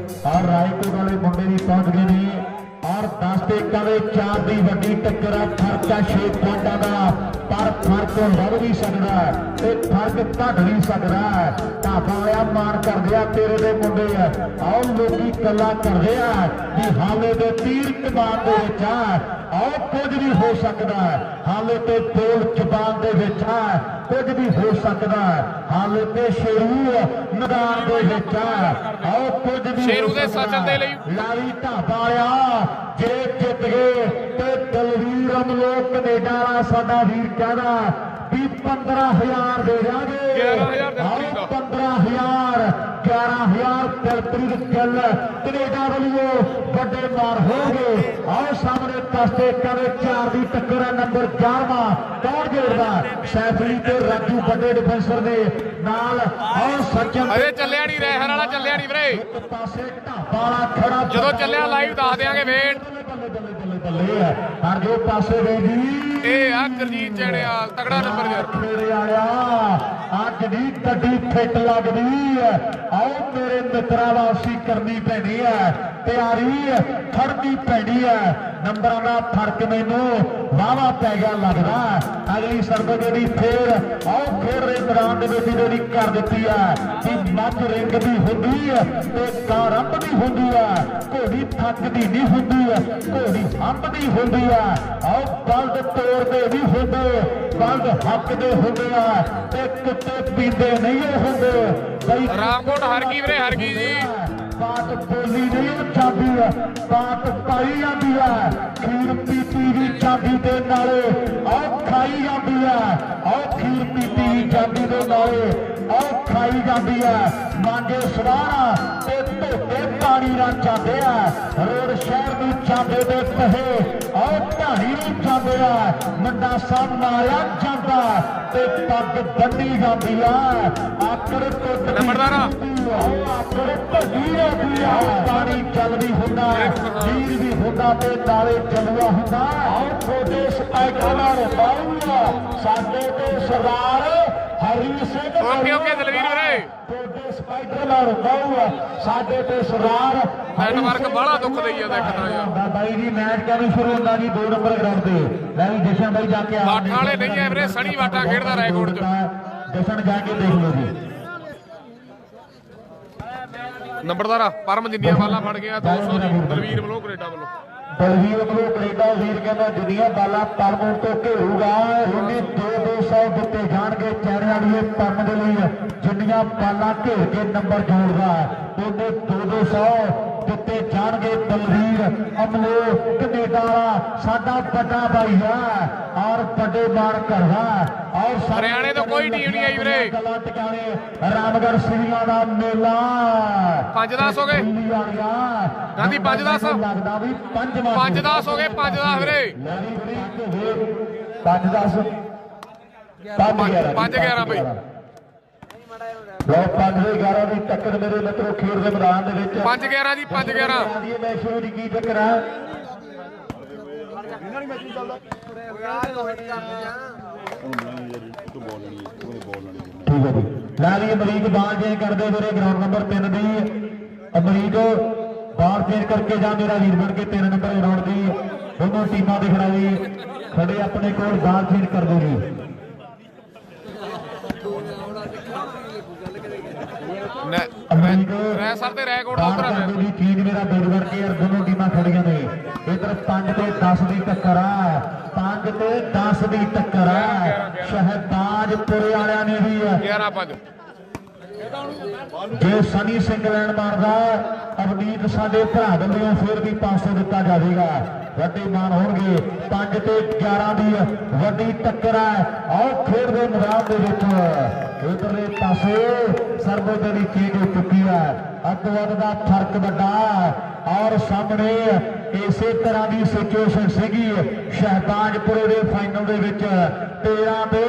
ਔਰ ਰਾਏਕੋਟ ਵਾਲੇ ਮੁੰਡੇ ਵੀ ਪਹੁੰਚ ਗਏ ਨੇ ਔਰ 10 ਤੇ 4 ਦੀ ਵੱਡੀ ਟੱਕਰ ਆ। ਫਰਕ ਆ 6 ਪੁਆਇੰਟਾਂ ਦਾ ਪਰ ਫਰਕ ਵੱਧ ਵੀ ਸਕਦਾ ਤੇ ਫਰਕ ਘਟ ਵੀ ਸਕਦਾ। ਢਾਬਾ ਵਾਲਿਆ ਮਾਰ ਕਰਦੇ ਆ ਤੇਰੇ ਦੇ ਮੁੰਡੇ ਆ। ਆਓ ਲੋਕੀ ਗੱਲਾਂ ਕਰਦੇ ਆ ਵੀ ਹਾਲੇ ਦੇ ਤੀਰ ਕਮਾਨ ਦੇ ਵਿੱਚ ਆ। ਆਓ ਕੁਝ ਵੀ ਹੋ ਸਕਦਾ ਹਾਲੇ ਤੇ ਬੋਲ ਜ਼ਬਾਨ ਦੇ ਵਿੱਚ ਆ। ਕੁਝ ਵੀ ਹੋ ਸਕਦਾ ਹਾਲੇ ਤੇ ਸ਼ੇਰੂ ਮੈਦਾਨ ਦੇ ਵਿੱਚ ਆ। ਆਓ ਕੁਝ ਵੀ ਸ਼ੇਰੂ ਦੇ ਸਚਨ ਦੇ ਲਈ ਲਾਲੀ ਢਾਬਾ ਵਾਲਿਆ ਜੇ ਜਿੱਤ ਗਏ ਤੇ ਦਲਵੀਰ ਅਮਲੋਕ ਕੈਨੇਡਾ ਵਾਲਾ ਸਾਡਾ ਵੀਰ ਕਹਿੰਦਾ ਵੀ 15000 ਦੇ ਦਿਆਂਗੇ। 11,000 15,000 11,000 ਦਿਲਪ੍ਰੀਤ ਗਿੱਲ ਕੈਨੇਡਾ ਵੱਲੋਂ ਵੱਡੇ ਮਾਰ ਹੋਣਗੇ। ਆਓ ਸਾਹਮਣੇ ਪਾਸੇ ਕਦੇ 4 ਦੀ ਟੱਕਰ ਹੈ ਨੰਬਰ 11ਵਾਂ ਕੌਣ ਜੋੜਦਾ ਸੈਫਲੀ ਤੇ ਰਾਜੂ ਵੱਡੇ ਡਿਫੈਂਸਰ ਦੇ ਨਾਲ। ਆਓ ਸੱਜਣ ਅਜੇ ਚੱਲਿਆ ਨਹੀਂ, ਰਹਿਰ ਵਾਲਾ ਚੱਲਿਆ ਨਹੀਂ ਵੀਰੇ। ਇੱਕ ਪਾਸੇ ਢਾਬਾ ਵਾਲਾ ਖੜਾ ਜਦੋਂ ਚੱਲਿਆ ਲਾਈਵ ਦੱਸ ਦਿਆਂਗੇ ਵੇਟ। ਬੱਲੇ ਬੱਲੇ ਬੱਲੇ ਬੱਲੇ ਹਰ ਜੋ ਪਾਸੇ ਗਈ ਜੀ ਇਹ ਆ ਗੁਰਜੀਤ ਜੈਣੇਵਾਲ ਤਗੜਾ ਨੰਬਰ ਯਾਰ। ਮੇਰੇ ਵਾਲਿਆ ਅੱਜ ਦੀ ਗੱਡੀ ਫਿੱਟ ਲੱਗਦੀ ਹੈ। ਆਓ ਮੇਰੇ ਮਿੱਤਰਾਂ ਵਾਸੀ ਕਰਨੀ ਪੈਣੀ ਹੈ। ਤਿਆਰੀ ਖੜਦੀ ਪੈਣੀ ਹੈ ਨੰਬਰਾਂ ਦਾ ਫਰਕ ਮੈਨੂੰ ਵਾਵਾ ਪੈ ਗਿਆ ਲੱਗਦਾ ਅਗਲੀ ਸਰਬ ਜਿਹੜੀ ਫੇਰ ਆਹ ਫੇਰ ਦੇ ਮੈਦਾਨ ਦੇ ਵਿੱਚ ਜਿਹੜੀ ਕਰ ਦਿੱਤੀ ਹੈ ਕਿ ਮੱਝ ਰਿੰਗ ਦੀ ਹੁੰਦੀ ਹੈ ਤੇ ਕਾਂ ਰੰਭਦੀ ਹੁੰਦੀ ਹੈ ਘੋੜੀ ਥੱਕਦੀ ਨਹੀਂ ਹੁੰਦੀ ਘੋੜੀ ਹੰਭਦੀ ਹੁੰਦੀ ਹੈ ਆਹ ਬਲਦ ਤੋੜਦੇ ਨਹੀਂ ਹੁੰਦੇ ਬਲਦ ਹੱਕਦੇ ਹੁੰਦੇ ਆ ਤੇ ਕੁੱਤੇ ਪੀਂਦੇ ਨਹੀਂ ਹੁੰਦੇ ਬਈ ਰਾਮਕੋਟ ਹਰ ਗਈ ਵੀਰੇ ਹਰ ਗਈ ਜੀ ਬਾਤ ਬੋਲੀ ਨਹੀਂ ਜਾਂਦੀ ਹੈ ਬਾਤ ਪਾਈ ਜਾਂਦੀ ਹੈ ਖੀਰ ਪੀਤੀ ਵੀ ਜਾਂਦੀ ਦੇ ਨਾਲੇ ਆਹ ਖਾਈ ਜਾਂਦੀ ਹੈ ਆਹ ਖੀਰ ਪੀਤੀ ਵੀ ਜਾਂਦੀ ਦੇ ਨਾਲੇ ਆਹ ਖਾਈ ਜਾਂਦੀ ਹੈ ਮਾਂਜੇ ਸਵਾਰਾ ਤੇ ਧੋਤੇ ਪਾਣੀ ਨਾਲ ਜਾਂਦੇ ਆ ਰੋਡ ਸ਼ਹਿਰ ਨੂੰ ਜਾਂਦੇ ਦੇ ਪਹੇ ਆਹ ਢਾਣੀ ਨੂੰ ਜਾਂਦੇ ਆ ਮੰਡਾ ਸਾਹਿਬ ਮਾਰਿਆ ਜਾਂਦਾ ਤੇ ਪੱਗ ਬੰਨੀ ਜਾਂਦੀ ਆ ਆਕੜ ਟੁੱਟ ਨੰਬਰਦਾਰਾ ਆਕੜ ਭੱਜੀ ਜਾਂਦੀ ਆ ਪਾਣੀ ਚੱਲਦੀ ਹੁੰਦਾ ਵੀਰ ਵੀ ਹੁੰਦਾ ਤੇ ਨਾਲੇ ਚੱਲਦਾ ਹੁੰਦਾ ਆਹ ਛੋਟੇ ਸਪਾਈਕਰ ਨਾਲ ਬਾਹੂਗਾ ਸਾਡੇ ਤੇ ਸਰਦਾਰ ਹਰੀ ਸਿੰਘ ਓਕੇ ਦਲਵੀਰ ਵੀਰੇ ਛੋਟੇ ਸਪਾਈਕਰ ਨਾਲ ਬਾਹੂਗਾ ਸਾਡੇ ਤੇ ਸਰਦਾਰ ਨੈਟਵਰਕ ਬਾਹਲਾ ਦੁੱਖ ਦਈ ਜਾਂਦਾ ਇੱਕ ਤਾਂ ਯਾਰ ਬਾਈ ਜੀ ਮੈਚ ਕਦੋਂ ਸ਼ੁਰੂ ਹੁੰਦਾ ਜੀ 2 ਨੰਬਰ ਗਰਾਊਂਡ ਤੇ ਲੈ ਵੀ ਜਸ਼ਨ ਬਾਈ ਜਾ ਕੇ ਵਾਟਾਂ ਵਾਲੇ ਨਹੀਂ ਐ ਵੀਰੇ ਸਣੀ ਵਾਟਾਂ ਖੇਡਦਾ ਰਾਏਕੋਟ ਚ ਜਸ਼ਨ ਜਾ ਕੇ ਦੇਖ ਲਓ ਜੀ ਨੰਬਰਦਾਰਾ ਪਰਮ ਜਿੰਨੀਆਂ ਬਾਲਾਂ ਫੜ ਗਿਆ 200 ਦੀ ਦਲਵੀਰ ਵੱਲੋਂ ਕੈਨੇਡਾ ਵੱਲੋਂ ਬਲਵੀਰ ਵੱਲੋਂ ਕੈਨੇਡਾ ਵੀਰ ਕਹਿੰਦਾ ਦੁਨੀਆ ਬਾਲਾਂ ਪਰਮ ਤੋਂ ਘੇਰੂਗਾ ਉਹਨੇ 200 ਦਿੱਤੇ ਜਾਣਗੇ ਚਿਹਰੇ ਵਾਲੀ ਪਰਮ ਦੇ ਲਈ ਜਿੰਨੀਆਂ ਬਾਲਾਂ ਘੇਰ ਕੇ ਨੰਬਰ ਜੋੜਦਾ ਉਹਨੇ 200 ਦਿੱਤੇ ਜਾਣਗੇ ਬਲਵੀਰ ਅਮਲੇ ਕੈਨੇਡਾ ਵਾਲਾ ਸਾਡਾ ਵੱਡਾ ਭਾਈ ਹੈ ਔਰ ਵੱਡੇ ਮਾਰ ਕਰਦਾ ਔਰ ਹਰਿਆਣੇ ਤੋਂ ਕੋਈ ਟੀਮ ਨਹੀਂ ਆਈ ਵੀਰੇ ਗੱਲਾਂ ਟਿਕਾਣੇ ਰਾਮਗੜ੍ਹ ਸਿੰਘਾਂ ਦਾ ਮੇਲਾ 5-10 ਹੋ ਗਏ ਗਾਂਧੀ 5-10 ਲੱਗਦਾ ਵੀ 5-10 ਹੋ ਗਏ 5-10 ਵੀਰੇ 5-10 5-11 ਬਈ ਲੋ 5-11 ਦੀ ਟੱਕਰ ਮੇਰੇ ਮਿੱਤਰੋ ਖੇਡ ਦੇ ਮੈਦਾਨ ਦੇ ਵਿੱਚ 5-11 ਜੀ 5-11 ਦੀ ਮੈਚ ਸ਼ੁਰੂ ਦੀ ਕੀ ਟੱਕਰ ਹੈ ਠੀਕ ਹੈ ਜੀ ਲੈ ਵੀ ਅਮਰੀਕ ਬਾਲ ਚੇਂਜ ਕਰਦੇ ਵੀਰੇ ਗਰਾਊਂਡ ਨੰਬਰ 3 ਦੀ ਅਮਰੀਕ ਬਾਲ ਚੇਂਜ ਕਰਕੇ ਜਾ ਮੇਰਾ ਵੀਰ ਬਣ ਕੇ 3 ਨੰਬਰ ਗਰਾਊਂਡ ਦੀ ਦੋਨੋਂ ਟੀਮਾਂ ਦੇ ਖਿਡਾਰੀ ਖੜੇ ਆਪਣੇ ਕੋਲ ਬਾਲ ਚੇਂਜ ਕਰਦੇ ਨੇ ਰੈ ਸਰ ਤੇ ਰੈਕੋਰਡ ਉਧਰ ਹੈ ਦੀ ਚੀਜ਼ ਮੇਰਾ ਵੀਰ ਬਣ ਕੇ ਦੋਨੋਂ ਟੀਮਾਂ ਖੜੀਆਂ ਨੇ ਇਧਰ 5 ਤੇ 10 ਦੀ ਟੱਕਰ ਆ 5 ਤੇ 10 ਦੀ ਟੱਕਰ ਆ ਸ਼ਹਿਬਾਜ਼ਪੁਰੇ ਵਾਲਿਆਂ ਨੇ ਵੀ 11-5 ਜੇ ਸਨੀ ਸਿੰਘ ਲੈਣ ਮਾਰਦਾ ਅਵਨੀਤ ਸਾਡੇ ਭਰਾ ਵੱਲੋਂ ਫੇਰ ਵੀ 500 ਦਿੱਤਾ ਜਾਵੇਗਾ ਵੱਡੇ ਮਾਨ ਹੋਣਗੇ 5 ਤੇ 11 ਦੀ ਵੱਡੀ ਟੱਕਰ ਹੈ ਆਓ ਖੇਡ ਦੇ ਮੈਦਾਨ ਦੇ ਵਿੱਚ ਇਧਰਲੇ ਪਾਸੇ ਸਰਬੋ ਜਿਹੜੀ ਚੀਜ਼ ਹੋ ਚੁੱਕੀ ਹੈ ਅੱਧ-ਵੱਧ ਦਾ ਫਰਕ ਵੱਡਾ ਔਰ ਸਾਹਮਣੇ ਇਸੇ ਤਰ੍ਹਾਂ ਦੀ ਸਿਚੁਏਸ਼ਨ ਸੀਗੀ ਸ਼ਹਿਬਾਜ਼ਪੁਰੇ ਦੇ ਫਾਈਨਲ ਦੇ ਵਿੱਚ 13 ਤੇ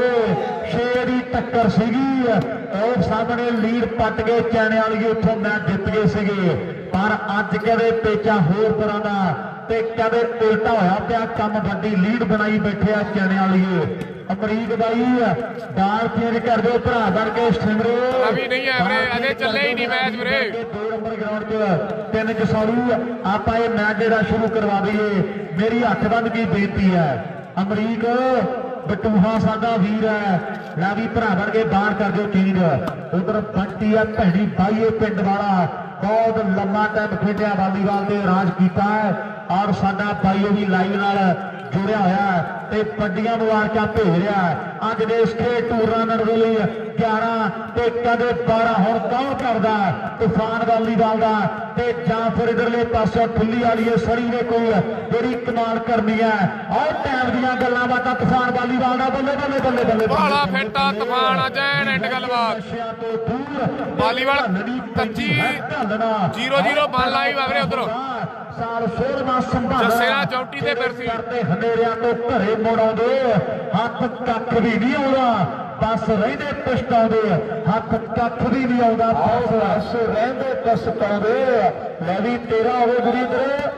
6 ਦੀ ਟੱਕਰ ਸੀਗੀ ਉਹ ਸਾਹਮਣੇ ਲੀਡ ਪੱਟ ਕੇ ਚੈਣੇ ਵਾਲੀ ਉੱਥੋਂ ਮੈਚ ਜਿੱਤ ਗਏ ਸੀਗੇ ਪਰ ਅੱਜ ਕਹਿੰਦੇ ਪੇਚਾ ਹੋਰ ਤਰ੍ਹਾਂ ਦਾ ਤੇ ਕਹਿੰਦੇ ਉਲਟਾ ਹੋਇਆ ਪਿਆ ਕੰਮ ਵੱਡੀ ਲੀਡ ਬਣਾਈ ਬੈਠੇ ਆ ਚੈਣੇ ਵਾਲੀ ਅਮਰੀਕ ਬਾਈ ਬਾਲ ਚੇਂਜ ਕਰ ਦਿਓ ਭਰਾ ਬਣ ਕੇ ਸਟਿਮਰੋ ਅਭੀ ਨਹੀਂ ਹੈ ਵੀਰੇ ਅਜੇ ਚੱਲੇ ਹੀ ਨਹੀਂ ਮੈਚ ਵੀਰੇ 2 ਨੰਬਰ ਗਰਾਊਂਡ 'ਚ 3 ਜਸਾਲੂ ਆਪਾਂ ਇਹ ਮੈਚ ਜਿਹੜਾ ਸ਼ੁਰੂ ਕਰਵਾ ਦਈਏ ਮੇਰੀ ਹੱਥ ਬੰਨ ਕੇ ਬੇਨਤੀ ਹੈ ਅਮਰੀਕ ਬਟੂਹਾ ਸਾਡਾ ਵੀਰ ਹੈ ਲੈ ਵੀ ਭਰਾ ਬਣ ਕੇ ਬਾਹਰ ਕਰ ਦਿਓ ਚੇਂਜ ਉਧਰ ਬੰਟੀ ਆ ਭੈਣੀ ਬਾਈਏ ਪਿੰਡ ਵਾਲਾ ਬਹੁਤ ਲੰਮਾ ਟਾਈਮ ਖੇਡਿਆ ਵਾਲੀਬਾਲ ਤੇ ਰਾਜ ਕੀਤਾ ਹੈ ਔਰ ਸਾਡਾ ਬਾਈਓ ਵੀ ਲਾਈਵ ਨਾਲ ਜੁੜਿਆ ਹੋਇਆ ਤੇ ਵੱਡੀਆਂ ਮੁਬਾਰਕਾਂ ਭੇਜ ਰਿਹਾ ਅੱਜ ਦੇ ਇਸ ਖੇਡ ਟੂਰਨਾਮੈਂਟ ਦੇ ਲਈ 11 ਤੇ ਕਦੇ 12 ਹੁਣ ਕੌਣ ਕਰਦਾ ਤੂਫਾਨ ਵਾਲੀਬਾਲ ਦਾ ਤੇ ਜਾਂ ਫਿਰ ਇਧਰਲੇ ਪਾਸੇ ਖੁੱਲੀ ਵਾਲੀ ਸੜੀ ਨੇ ਕੋਈ ਜਿਹੜੀ ਕਮਾਲ ਕਰਨੀ ਹੈ ਔਰ ਟਾਈਮ ਦੀਆਂ ਗੱਲਾਂ ਬਾਤਾਂ ਤੂਫਾਨ ਵਾਲੀਬਾਲ ਦਾ ਬੱਲੇ ਬੱਲੇ ਬੱਲੇ ਬੱਲੇ ਬਾਲਾ ਫੇਟਾ ਤੂਫਾਨ ਆ ਜੈਨ ਐਂਡ ਗੱਲਬਾਤ ਵਾਲੀਬਾਲ 25-0-0 ਬਣ ਲਾਈ ਵਾਵਰੇ ਉਧਰੋਂ ਸਾਲ 16ਵਾਂ ਸੰਭਾਲ ਜੱਸੇ ਨਾਲ ਚੌਂਟੀ ਤੇ ਫਿਰਸੀ ਕਰਦੇ ਹਨੇਰਿਆਂ ਤੋਂ ਘਰੇ ਮੋੜ ਆਉਂਦੇ ਹੱਥ ਕੱਖ ਵੀ ਨਹੀਂ ਆਉਂਦਾ ਬਸ ਰਹਿੰਦੇ ਪਛਤਾਉਂਦੇ ਹੱਥ ਕੱਖ ਵੀ ਨਹੀਂ ਆਉਂਦਾ ਬਸ ਰਹਿੰਦੇ ਪਛਤਾਉਂਦੇ ਲੈ ਵੀ ਤੇਰਾ ਹੋਵੇ ਗੁਰੀਦਰ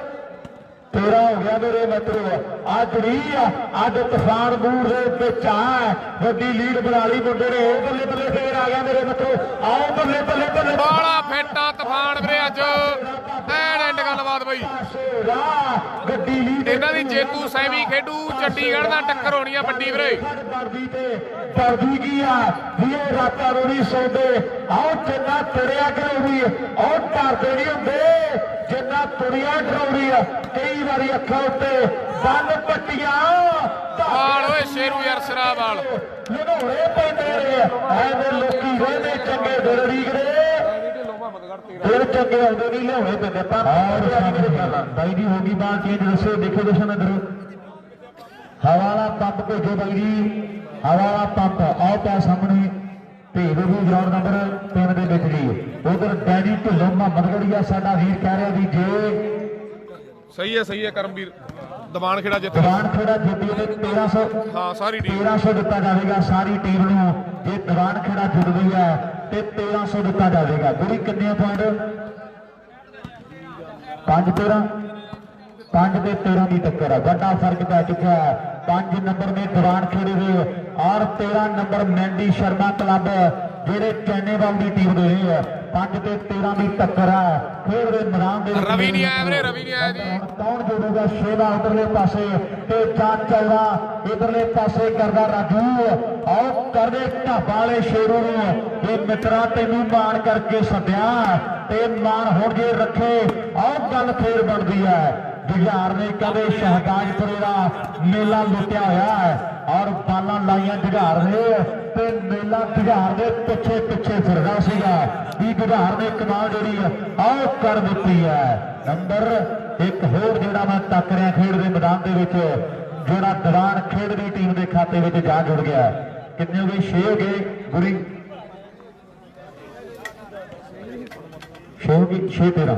ਤੇਰਾ ਹੋ ਗਿਆ ਮੇਰੇ ਮਿੱਤਰੋ ਅੱਜ ਨਹੀਂ ਅੱਜ ਤੂਫਾਨ ਮੂਡ ਦੇ ਵਿੱਚ ਆ ਵੱਡੀ ਲੀਡ ਬਣਾ ਲਈ ਮੁੰਡੇ ਨੇ ਉਹ ਬੱਲੇ ਬੱਲੇ ਫੇਰ ਆ ਗਿਆ ਮੇਰੇ ਮਿੱਤਰੋ ਆਓ ਬੱਲੇ ਬੱਲੇ ਬੱਲੇ ਬਾਲਾ ਫੇਟਾ ਤੂਫਾਨ ਵੀਰੇ ਅੱਜ ਐਂਡ ਗੱਲਬਾਤ ਬਈ ਗੱਡੀ ਲੀਡ ਇਹਨਾਂ ਦੀ ਜੇਤੂ ਸੈਮੀ ਖੇਡੂ ਚੰਡੀਗੜ੍ਹ ਦਾ ਟੱਕਰ ਹੋਣੀ ਆ ਵੱਡੀ ਵੀਰੇ। ਡਰਦੀ ਕੀ ਆ ਵੀ ਇਹ ਰਾਤਾਂ ਨੂੰ ਨਹੀਂ ਸੌਂਦੇ। ਆਓ ਜਿੰਨਾ ਤੁਰਿਆ ਕਰੂਗੀ ਉਹ ਡਰਦੇ ਨਹੀਂ ਹੁੰਦੇ ਜਿੰਨਾ ਤੁਰਿਆ ਡਰਾਉਣੀ ਆ। ਕਈ ਵਾਰੀ ਅੱਖਾਂ ਉੱਤੇ ਬੰਨ ਪੱਟੀਆਂ ਵਾਲ ਓਏ ਸ਼ੇਰੂ ਯਾਰ ਸਿਰਾ ਵਾਲ ਲਗਾਉਣੇ ਪੈਂਦੇ ਨੇ। ਐਵੇਂ ਲੋਕੀ ਰਹਿੰਦੇ ਚੰਗੇ ਦਿਲ ਰੀਗਦੇ ਫਿਰ ਚੰਗੇ ਆਉਂਦੇ ਨਹੀਂ ਲਿਆਉਣੇ ਪੈਂਦੇ। ਪਰ ਬਾਈ ਜੀ ਹੋ ਗਈ ਬਾਤ ਚੇਂਜ ਦੱਸੋ। ਦੇਖੋ ਦਰਸ਼ਨ ਇੱਧਰ ਹਵਾ ਵਾਲਾ ਪੰਪ ਭੇਜੋ ਬਾਈ ਜੀ। ਹਵਾ ਵਾਲਾ ਪੰਪ ਆਓ ਤਾਂ ਸਾਹਮਣੇ ਭੇਜ ਦਿਓ ਜੀ ਗਰਾਊਂਡ ਨੰਬਰ 3 ਦੇ ਵਿੱਚ ਜੀ। ਉਧਰ ਡੈਡੀ ਢਿੱਲੋਂ ਮੁਹੰਮਦਗੜੀਆ ਸਾਡਾ ਵੀਰ ਕਹਿ ਰਿਹਾ ਵੀ ਜੇ ਸਹੀ ਹੈ ਕਰਮਵੀਰ ਦੀਵਾਨ ਖੇੜਾ ਜਿੱਤ ਦੀਵਾਨ ਖੇੜਾ ਜਿੱਤੀ ਤੇ 1300 ਹਾਂ ਸਾਰੀ ਟੀਮ 1300 ਦਿੱਤਾ ਜਾਵੇਗਾ ਸਾਰੀ ਟੀਮ ਨੂੰ। ਜੇ ਦੀਵਾਨ ਖੇੜਾ ਜਿੱਤਦੀ ਹੈ ਤੇ 1300 ਦਿੱਤਾ ਜਾਵੇਗਾ। ਗੁਰੀ ਕਿੰਨੇ ਪੁਆਇੰਟ 5-13 5 ਤੇ 13 ਦੀ ਟੱਕਰ ਹੈ। ਵੱਡਾ ਫਰਕ ਪੈ ਚੁੱਕਾ ਹੈ। 5 ਨੰਬਰ ਨੇ ਦੀਵਾਨ ਖੇੜੇ ਦੇ ਔਰ 13 ਨੰਬਰ ਮੈਂਡੀ ਸ਼ਰਮਾ ਕਲੱਬ ਜਿਹੜੇ ਚੈਨੇਵਾਲ ਦੀ ਟੀਮ ਦੇ ਹੈ। 5 ਤੇ 13 ਦੀ ਟੱਕਰ ਹੈ। ਖੇਡ ਦੇ ਮੈਦਾਨ ਦੇ ਰਵੀ ਨਹੀਂ ਆਇਆ ਵੀਰੇ ਰਵੀ ਨਹੀਂ ਆਇਆ ਜੀ। ਕੌਣ ਜੋੜੂਗਾ ਸ਼ੇਵਾ ਉਧਰਲੇ ਪਾਸੇ ਤੇ ਚਾਰ ਚੌੜਾ ਇਧਰਲੇ ਪਾਸੇ ਕਰਦਾ ਰਾਜੂ। ਆਓ ਕਰਦੇ ਢਾਬਾ ਵਾਲੇ ਸ਼ੇਰੂ ਨੂੰ ਇਹ ਮਿੱਤਰਾ ਤੈਨੂੰ ਮਾਣ ਕਰਕੇ ਸੱਦਿਆ ਤੇ ਮਾਣ ਹੁਣ ਜੇ ਰੱਖੇ। ਆਓ ਗੱਲ ਫੇਰ ਬਣਦੀ ਹੈ। ਜੁਝਾਰ ਨੇ ਕਦੇ ਸ਼ਹਿਬਾਜ਼ਪੁਰੇ ਦਾ ਮੇਲਾ ਲੁੱਟਿਆ ਹੋਇਆ ਹੈ ਔਰ ਬਾਲਾਂ ਲਾਈਆਂ ਜੁਝਾਰ ਨੇ ਤੇ ਮੇਲਾ ਜੁਝਾਰ ਦੇ ਪਿੱਛੇ ਫਿਰਦਾ ਸੀਗਾ ਵੀ ਜੁਝਾਰ ਨੇ ਕਮਾਲ ਜਿਹੜੀ ਆਓ ਕਰ ਦਿੱਤੀ ਹੈ। ਨੰਬਰ ਇੱਕ ਹੋਰ ਜਿਹੜਾ ਮੈਂ ਤੱਕ ਰਿਹਾ ਖੇਡ ਦੇ ਮੈਦਾਨ ਦੇ ਵਿੱਚ ਜਿਹੜਾ ਦੀਵਾਨ ਖੇਡ ਦੀ ਟੀਮ ਦੇ ਖਾਤੇ ਵਿੱਚ ਜਾ ਜੁੜ ਗਿਆ। ਕਿੰਨੇ ਹੋ ਗਏ 6 ਹੋ ਗਏ ਗੁਰੀ 6 ਹੋ ਗਏ 6-13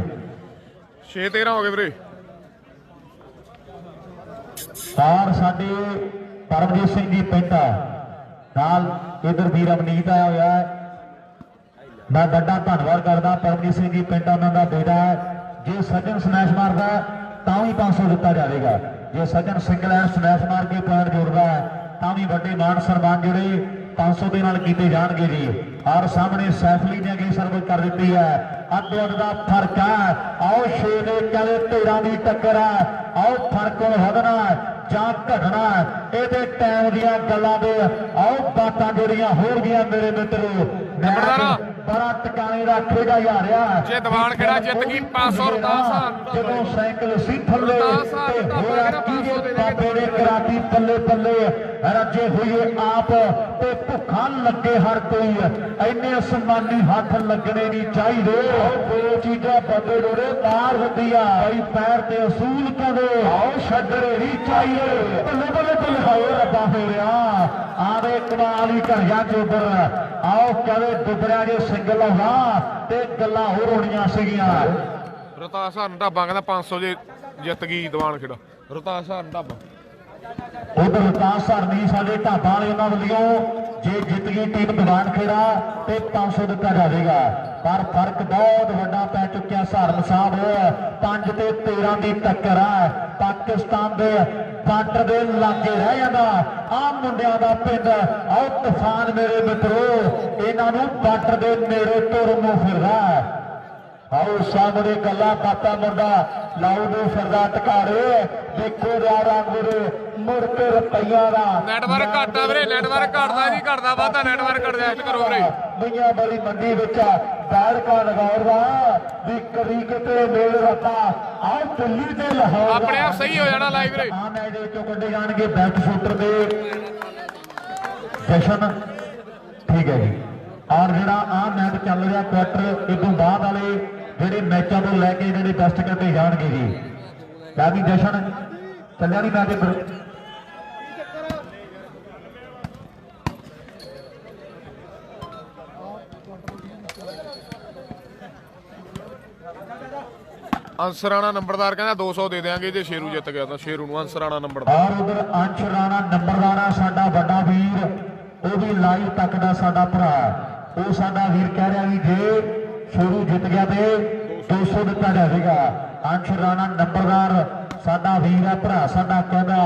6-13 ਹੋ ਗਏ ਵੀਰੇ। ਔਰ ਸਾਡੇ ਪਰਮਜੀਤ ਸਿੰਘ ਜੀ ਪਿੰਡ ਨਾਲ ਇਧਰ ਵੀਰ ਅਮਨੀਤ ਆਇਆ ਹੋਇਆ ਹੈ। ਮੈਂ ਵੱਡਾ ਧੰਨਵਾਦ ਕਰਦਾ ਪਰਮਜੀਤ ਸਿੰਘ ਜੀ ਪਿੰਡ ਉਹਨਾਂ ਦਾ ਬੇਟਾ ਹੈ। ਜੇ ਸੱਜਣ ਸਮੈਸ਼ ਮਾਰਦਾ ਤਾਂ ਵੀ 500 ਦਿੱਤਾ ਜਾਵੇਗਾ। ਜੇ ਸੱਜਣ ਸਿੰਗਲ ਹੈਂਡ ਸਮੈਸ਼ ਮਾਰ ਕੇ ਪੁਆਇੰਟ ਜੋੜਦਾ ਤਾਂ ਵੀ ਵੱਡੇ ਮਾਣ ਸਨਮਾਨ ਜਿਹੜੇ 500 ਦੇ ਨਾਲ ਕੀਤੇ ਜਾਣਗੇ ਜੀ। ਔਰ ਸਾਹਮਣੇ ਸੈਫਲੀ ਨੇ ਅੱਗੇ ਸਰਵ ਕਰ ਦਿੱਤੀ ਹੈ। ਅੱਧੋ ਅੱਧ ਦਾ ਫਰਕ ਹੈ। ਆਓ 6 ਦੇ ਕਹਿੰਦੇ 13 ਦੀ ਟੱਕਰ ਹੈ। ਆਓ ਫਰਕ ਵਧਣਾ ਜਾਂ ਘਟਣਾ ਇਹਦੇ ਟਾਈਮ ਦੀਆਂ ਗੱਲਾਂ ਦੇ ਆਓ ਬਾਤਾਂ ਜਿਹੜੀਆਂ ਹੋਣਗੀਆਂ ਮੇਰੇ ਮਿੱਤਰੋ। ਬੜਾ ਟਿਕਾਣੇ ਦਾ ਖੇਡਾ ਜਾ ਰਿਹਾ। ਜੇ ਦੀਵਾਨ ਖੇੜਾ ਜਿੱਤ ਗਈ 500 ਰੁਪਏ ਜਦੋਂ ਸਾਈਕਲ ਸੀ ਥੱਲੇ ਤੇ ਹੋਇਆ ਕੀ ਬਾਬੇ ਨੇ ਕਰਾਤੀ ਪੱਲੇ ਰੱਜੇ ਹੋਏ ਆਪ ਤੇ ਭੁੱਖਾ ਲੱਗੇ ਹਰ ਕੋਈ। ਇੰਨੇ ਅਸਮਾਨੀ ਹੱਥ ਲੱਗਣੇ ਨਹੀਂ ਚਾਹੀਦੇ। ਦੋ ਚੀਜ਼ਾਂ ਬੰਦੇ ਨੂੰ ਮਾਰ ਹੁੰਦੀ ਆ ਭਾਈ ਪੈਰ ਤੇ ਅਸੂਲ ਕਦੇ ਆਓ ਛੱਡਣੇ ਨਹੀਂ ਚਾਹੀਦੇ। ਬੱਲੇ ਹਾਏ ਰੱਬਾ ਹੋ ਰਿਹਾ ਆਵੇ ਕਮਾਲ ਹੀ ਘੜਿਆ ਚੋਬਰ। ਆਓ ਕਦੇ ਦੁਬਰਿਆ ਜੇ ਸਿੰਗਲ ਹੋਣਾ ਤੇ ਗੱਲਾਂ ਹੋਰ ਹੋਣੀਆਂ ਸੀਗੀਆਂ। ਰਤਾਸ ਹਰਨ ਢਾਬਾ ਕਹਿੰਦਾ 500 ਜੇ ਜਿੱਤ ਗਈ ਦੀਵਾਨ ਖੇੜਾ। ਰਤਾਸ ਹਰਨ ਢਾਬਾ ਉਧਰ ਰਤਾਸ ਹਰਨੀ ਸਾਡੇ ਢਾਬਾ ਵਾਲੇ ਉਹਨਾਂ ਵੱਲੋਂ ਜੇ ਜਿੱਤ ਗਈ ਟੀਮ ਦੀਵਾਨ ਖੇੜਾ ਤੇ 500 ਦਿੱਤਾ ਜਾਵੇਗਾ। ਪਰ ਫਰਕ ਬਹੁਤ ਵੱਡਾ ਪੈ ਚੁੱਕਿਆ। ਸਹਾਰਨ ਸਾਹਿਬ 5 ਤੇ 13 ਦੀ ਟੱਕਰ ਹੈ। ਪਾਕਿਸਤਾਨ ਦੇ ਬਾਰਡਰ ਦੇ ਲਾਗੇ ਰਹਿ ਜਾਂਦਾ ਆਹ ਮੁੰਡਿਆਂ ਦਾ ਪਿੰਡ। ਆਓ ਤੂਫਾਨ ਮੇਰੇ ਮਿੱਤਰੋ ਇਹਨਾਂ ਨੂੰ ਬਾਰਡਰ ਦੇ ਨੇੜੇ ਤੁਰਨ ਨੂੰ ਫਿਰਦਾ। ਆਓ ਸਾਹਮਣੇ ਗੱਲਾਂ ਬਾਤਾਂ ਮੁੰਡਾ ਲਾਉ ਨੂੰ ਫਿਰਦਾ ਟਕਾਰੇ। ਦੇਖੋ ਰੰਗ ਮੁੜ ਕੇ ਰੁਪਈਆ ਦਾ ਨੈਟਵਰਕ ਘਟਦਾ ਵੀਰੇ। ਨੈਟਵਰਕ ਘਟਦਾ ਜੀ ਘਟਦਾ ਵਾਧਾ ਨੈਟਵਰਕ ਐਡਜਸਟ ਕਰੋ ਵੀਰੇ। ਮਈਆਂ ਬੜੀ ਮੰਡੀ ਵਿੱਚ ਬੈਠਕਾ ਲਗਾਉਣ ਦਾ ਵੀ ਕਦੀ ਕਿਤੇ ਮੇਲ ਰੱਤਾ। ਆਓ ਦਿੱਲੀ ਤੇ ਲਾਹੌਰ ਆਪਣੇ ਆਪ ਸਹੀ ਹੋ ਜਾਣਾ ਲਾਈਵ ਵੀਰੇ। ਆ ਮੈਚ ਦੇ ਵਿੱਚੋਂ ਕੱਢੇ ਜਾਣਗੇ ਬੈਕ ਸ਼ੂਟਰ ਦੇ ਜਸ਼ਨ। ਠੀਕ ਹੈ ਜੀ। ਔਰ ਜਿਹੜਾ ਆ ਮੈਚ ਚੱਲ ਰਿਹਾ ਕੁਆਟਰ ਇਦੋਂ ਬਾਅਦ ਵਾਲੇ ਜਿਹੜੇ ਮੈਚਾਂ ਤੋਂ ਲੈ ਕੇ ਜਿਹੜੇ ਬੈਸਟ ਕੱਢੇ ਜਾਣਗੇ ਜੀ। ਕਿਆ ਵੀ ਜਸ਼ਨ ਚੱਲਿਆ ਨਹੀਂ ਮੈਚ ਇੱਧਰ। ਅੰਸਰਾਣਾ ਨੰਬਰਦਾਰ ਕਹਿੰਦਾ 200 ਦੇ ਦੇਾਂਗੇ ਜੇ ਸ਼ੇਰੂ ਜਿੱਤ ਗਿਆ ਤਾਂ ਸ਼ੇਰੂ ਨੂੰ ਅੰਸਰਾਣਾ ਨੰਬਰਦਾਰ। ਔਰ ਉਧਰ ਅੰਸ਼ ਰਾਣਾ ਨੰਬਰਦਾਰ ਸਾਡਾ ਵੱਡਾ ਵੀਰ ਉਹ ਵੀ ਲਾਈਵ ਤੱਕਦਾ ਸਾਡਾ ਭਰਾ। ਉਹ ਸਾਡਾ ਵੀਰ ਕਹਿ ਰਿਹਾ ਵੀ ਜੇ ਸ਼ੇਰੂ ਜਿੱਤ ਗਿਆ ਤੇ 200 ਦਿੱਤਾ ਜਾਵੇਗਾ। ਅੰਸ਼ ਰਾਣਾ ਨੰਬਰਦਾਰ ਸਾਡਾ ਵੀਰ ਹੈ ਭਰਾ ਸਾਡਾ ਕਹਿੰਦਾ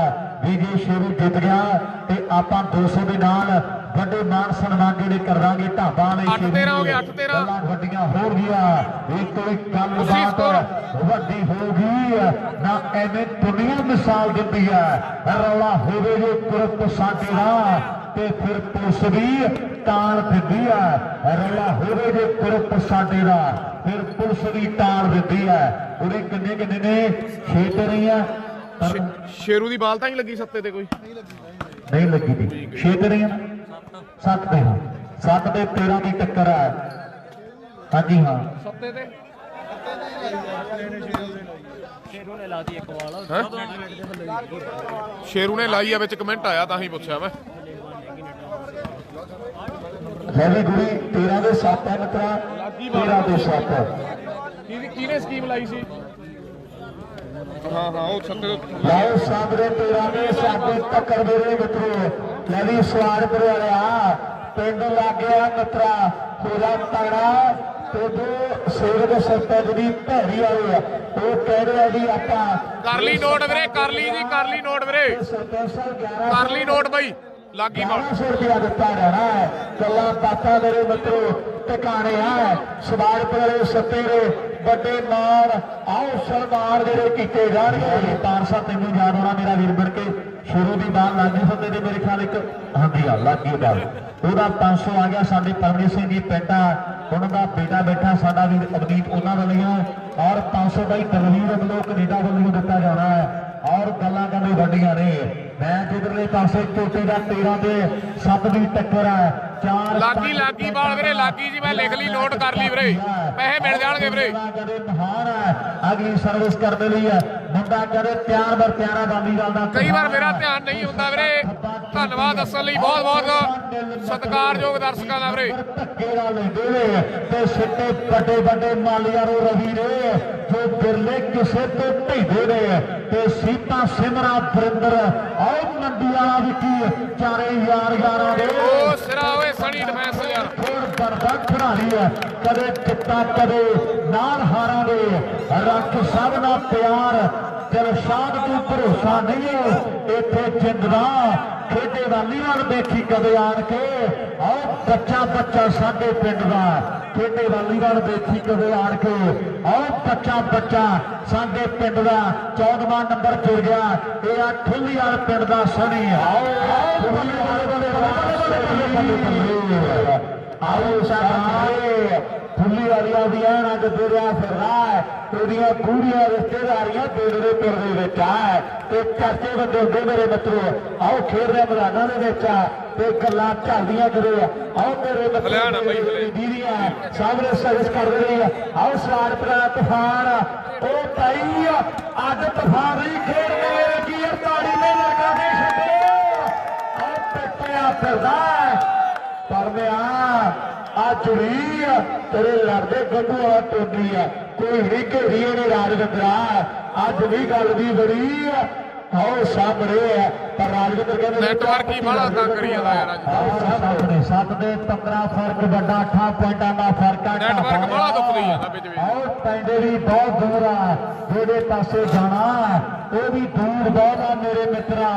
ਵੀ ਜੇ ਸ਼ੇਰੂ ਜਿੱਤ ਗਿਆ ਤੇ ਆਪਾਂ 200 ਦੇ ਨਾਲ ਵੱਡੇ ਮਾਨ ਸਨਮਾਨ ਜਿਹੜੇ ਕਰਾਂਗੇ ਢਾਬਾਂ ਵਾਲੇ 8-13 ਹੋ ਗਿਆ, 8-13 ਗੱਲਾਂ ਵੱਡੀਆਂ ਹੋ ਗਈਆਂ ਇਹ ਕੋਈ ਗੱਲਬਾਤ ਵੱਡੀ ਹੋ ਗਈ ਨਾ ਐਵੇਂ ਦੁਨੀਆ ਮਿਸਾਲ ਦਿੰਦੀ ਹੈ ਰੌਲਾ ਹੋਵੇ ਜੇ ਗਰੁੱਪ ਸਾਡੇ ਦਾ ਤੇ ਫਿਰ ਪੁਲਿਸ ਵੀ ਟਾਲ ਦਿੰਦੀ ਹੈ ਰੌਲਾ ਹੋਵੇ ਜੇ ਗਰੁੱਪ ਸਾਡੇ ਦਾ ਫਿਰ ਪੁਲਿਸ ਵੀ ਟਾਲ ਦਿੰਦੀ ਹੈ ਉਹਦੇ ਕਿੰਨੇ ਕਿੰਨੇ ਨੇ 6 ਤੇ ਰਹੀਆਂ ਸ਼ੇਰੂ ਦੀ ਬਾਲ ਤਾਂ ਨਹੀਂ ਲੱਗੀ ਸੱਤੇ ਤੇ ਕੋਈ ਨਹੀਂ ਲੱਗੀ ਦੀ 6 ਤੇ ਰਹੀਆਂ 7 ਤੇ 7 ਤੇ 13 ਦੀ ਟੱਕਰ ਹੈ ਹਾਂਜੀ ਹਾਂ ਸੱਤੇ ਤੇ ਸ਼ੇਰੂ ਨੇ ਲਾਤੀ ਇੱਕ ਵਾਲ ਹੈਂ? ਸ਼ੇਰੂ ਨੇ ਲਾਈ ਆ ਵਿੱਚ ਕਮੈਂਟ ਆਇਆ ਤਾਂ ਹੀ ਪੁੱਛਿਆ ਮੈਂ ਹੈਵੀ ਗੁਰੀ 13 ਦੇ 7 ਹੈ ਮਿੱਤਰਾ 13 ਦੇ 7 ਕਿਹਨੇ ਸਕੀਮ ਲਾਈ ਸੀ ਹਾਂ ਉਹ ਸੱਤੇ ਲਾਓ ਸਾਹਮਣੇ 13 ਦੇ 7 ਟੱਕਰ ਦੇ ਰਹੇ ਮਿੱਤਰੋ ਲੈ ਵੀ ਸਵਾਰਪੁਰ ਵਾਲਿਆ ਪਿੰਡ ਲੱਗ ਗਿਆ ਮਿੱਤਰਾ ਹੋਰਾ ਤਗੜਾ ਤੇ ਜੋ ਸੇਵ ਦੇ ਸਰਪੰਚ ਦੀ ਭੈੜੀ ਵਾਲੇ ਆ ਉਹ ਕਹਿ ਰਿਹਾ ਜੀ ਆਪਾਂ ਕਰ ਲਈ ਨੋਟ ਵੀਰੇ ਕਰ ਲਈ ਜੀ ਕਰ ਲਈ ਨੋਟ ਵੀਰੇ ਸਰਪੰਚ ਸਾਹਿਬ 11 ਕਰ ਲਈ ਨੋਟ ਬਈ ਲੱਗੀ ਬਾਲ 1200 ਰੁਪਇਆ ਦਿੱਤਾ ਜਾਣਾ ਹੈ ਗੱਲਾਂ ਬਾਤਾਂ ਮੇਰੇ ਮਿੱਤਰੋ ਟਿਕਾਣੇ ਆ ਸਵਾਰਪੁਰ ਵਾਲੇ ਸੱਤੇ ਦੇ ਵੱਡੇ ਮਾਣ ਆਓ ਸਨਮਾਨ ਜਿਹੜੇ ਕੀਤੇ ਜਾਣਗੇ ਤਾਰਸਾ ਤੈਨੂੰ ਯਾਦ ਹੋਣਾ ਮੇਰਾ ਵੀਰ ਬਣ ਕੇ ਸ਼ੁਰੂ ਦੀ ਬਾਲ ਲੱਗੀ ਸੱਤੇ ਦੇ ਮੇਰੇ ਖਿਆਲ ਇੱਕ ਹਾਂਜੀ ਆ ਲੱਗੀ ਬਾਲ ਉਹਦਾ 500 ਆ ਗਿਆ ਸਾਡੇ ਪਰਮਜੀਤ ਸਿੰਘ ਜੀ ਪਿੰਡਾ ਉਹਨਾਂ ਦਾ ਬੇਟਾ ਬੈਠਾ ਸਾਡਾ ਵੀ ਅਵਨੀਤ ਉਹਨਾਂ ਵੱਲੋਂ ਔਰ 500 ਬਾਈ ਦਲਵੀਰ ਵੱਲੋਂ ਕੈਨੇਡਾ ਵੱਲੋਂ ਦਿੱਤਾ ਜਾਣਾ ਹੈ ਔਰ ਗੱਲਾਂ ਕਹਿੰਦੇ ਵੱਡੀਆਂ ਨੇ ਮੈਚ ਇਧਰਲੇ ਪਾਸੇ ਟੋਟੇ ਦਾ 13 ਦੇ 7 ਦੀ ਟੱਕਰ ਹੈ 4 ਲਾਗੀ ਬਾਲ ਵੀਰੇ ਲਾਗੀ ਜੀ ਮੈਂ ਲਿਖ ਲਈ ਨੋਟ ਕਰ ਲਈ ਵੀਰੇ ਪੈਸੇ ਮਿਲ ਜਾਣਗੇ ਵੀਰੇ ਕਹਿੰਦੇ ਮਹਾਨ ਹੈ ਅਗਲੀ ਸਰਵਿਸ ਕਰਨ ਲਈ ਹੈ ਮੁੰਡਾ ਕਹਿੰਦੇ ਤਿਆਰ ਬਰ ਤਿਆਰਾ ਬਾਂਦੀ ਗੱਲ ਦਾ ਕਈ ਵਾਰ ਮੇਰਾ ਧਿਆਨ ਨਹੀਂ ਹੁੰਦਾ ਵੀਰੇ ਧੰਨਵਾਦ ਦੱਸਣ ਲਈ ਬਹੁਤ ਬਹੁਤ ਸਤਿਕਾਰਯੋਗ ਦਰਸ਼ਕਾਂ ਦਾ ਵੀਰੇ ਧੱਕੇ ਨਾਲ ਲੈਂਦੇ ਨੇ ਤੇ ਸਿੱਟੇ ਵੱਡੇ ਵੱਡੇ ਮਾਲੀਆਂ ਨੂੰ ਰਵੀ ਨੇ ਜੋ ਬਿਰਲੇ ਕਿਸੇ ਤੋਂ ਢੈਦੇ ਨੇ ਤੇ ਸੀਤਾ ਸਿਮਰਾ ਬਰਿੰਦਰ ਆਓ ਮੰਡੀ ਵਾਲਾ ਵਿੱਕੀ ਚਾਰੇ ਯਾਰਾਂ ਦੇ ਉਹ ਸਿਰਾ ਓਏ ਸਣੀ ਡਿਫੈਂਸ ਯਾਰ ਹੋਰ ਬਣਦਾ ਖਿਡਾਰੀ ਹੈ ਕਦੇ ਜਿੱਤਾ ਕਦੇ ਨਾਲ ਹਾਰਾਂ ਦੇ ਰੱਖ ਸਭ ਨਾਲ ਪਿਆਰ ਦਿਲਸ਼ਾਦ ਤੋਂ ਭਰੋਸਾ ਨਹੀਂ ਇੱਥੇ ਜਿੰਦਰਾ ਖੇਡੇ ਵਾਲੀ ਨਾਲ ਦੇਖੀ ਕਦੇ ਆਣ ਕੇ ਆਓ ਬੱਚਾ ਸਾਡੇ ਪਿੰਡ ਦਾ ਖੇਡੇ ਵਾਲੀ ਨਾਲ ਦੇਖੀ ਕਦੇ ਆਣ ਕੇ ਆਓ ਬੱਚਾ ਸਾਡੇ ਪਿੰਡ ਦਾ 14ਵਾਂ ਨੰਬਰ ਜੁੜ ਗਿਆ ਇਹ ਆ ਠੁੱਲੀ ਵਾਲੇ ਪਿੰਡ ਦਾ ਸਣੀ ਆਓ ਸਾਰੇ ਫੁੱਲੀ ਵਾਲੀਆਂ ਦੀਆਂ ਰੰਗ ਤੇਰਿਆ ਫਿਰਦਾ ਉਹਦੀਆਂ ਪੂਰੀਆਂ ਰਿਸ਼ਤੇਦਾਰੀਆਂ ਤੇਰੇ ਪਿੰਡ ਦੇ ਵਿੱਚ ਆ ਤੇ ਚਾਚੇ ਵੱਡੇ ਹੁੰਦੇ ਮੇਰੇ ਮਿੱਤਰੋ ਆਓ ਖੇਡ ਰਹੇ ਮੈਦਾਨਾਂ ਦੇ ਵਿੱਚ ਆ ਤੇ ਗੱਲਾਂ ਚੱਲਦੀਆਂ ਕਰੇ ਆਓ ਮੇਰੇ ਮਿੱਤਰੋ ਦੀਦੀਆਂ ਸਾਹਮਣੇ ਸਰਵਿਸ ਕਰ ਰਹੀ ਆ ਆਓ ਸਵਾਰਪੁਰਾ ਤੂਫਾਨ ਉਹ ਭਾਈ ਅੱਜ ਤੂਫਾਨ ਹੀ ਖੇਡ ਮੇਰੇ ਕੀ 48 ਨੇ ਲੜਕਾ ਦੇ ਛੱਡੇ ਆਓ ਪੱਟਿਆ ਫਿਰਦਾ ਪਰਮਿਆ ਆ ਜੁੜੀ ਤੇਰੇ ਲੜਦੇ ਗੱਡੂ ਵਾਲਾ ਟੋਡੀ ਆ ਕੋਈ ਵੀ ਘੇਰੀ ਨੇ ਰਾਜਵਿੰਦਰਾ ਅੱਜ ਵੀ ਗੱਲ ਦੀ ਬੜੀ ਆਓ ਸਾਹਮਣੇ ਪਰ ਰਾਜਵਿੰਦਰ ਕਹਿੰਦੇ ਨੈਟਵਰਕ ਹੀ ਬੜਾ ਤੰਗ ਕਰੀ ਜਾਂਦਾ ਯਾਰ ਅੱਜ ਸਾਹਮਣੇ 7 ਦੇ 15 ਫਰਕ ਵੱਡਾ 8 ਪੁਆਇੰਟਾਂ ਦਾ ਫਰਕ ਆ ਨੈਟਵਰਕ ਬੜਾ ਦੁਖਦੀ ਜਾਂਦਾ ਵਿੱਚ ਆਓ ਪੈਂਦੇ ਵੀ ਬਹੁਤ ਦੂਰ ਆ ਜਿਹੜੇ ਪਾਸੇ ਜਾਣਾ ਉਹ ਵੀ ਦੂਰ ਬਹੁਤ ਆ ਮੇਰੇ ਮਿੱਤਰਾ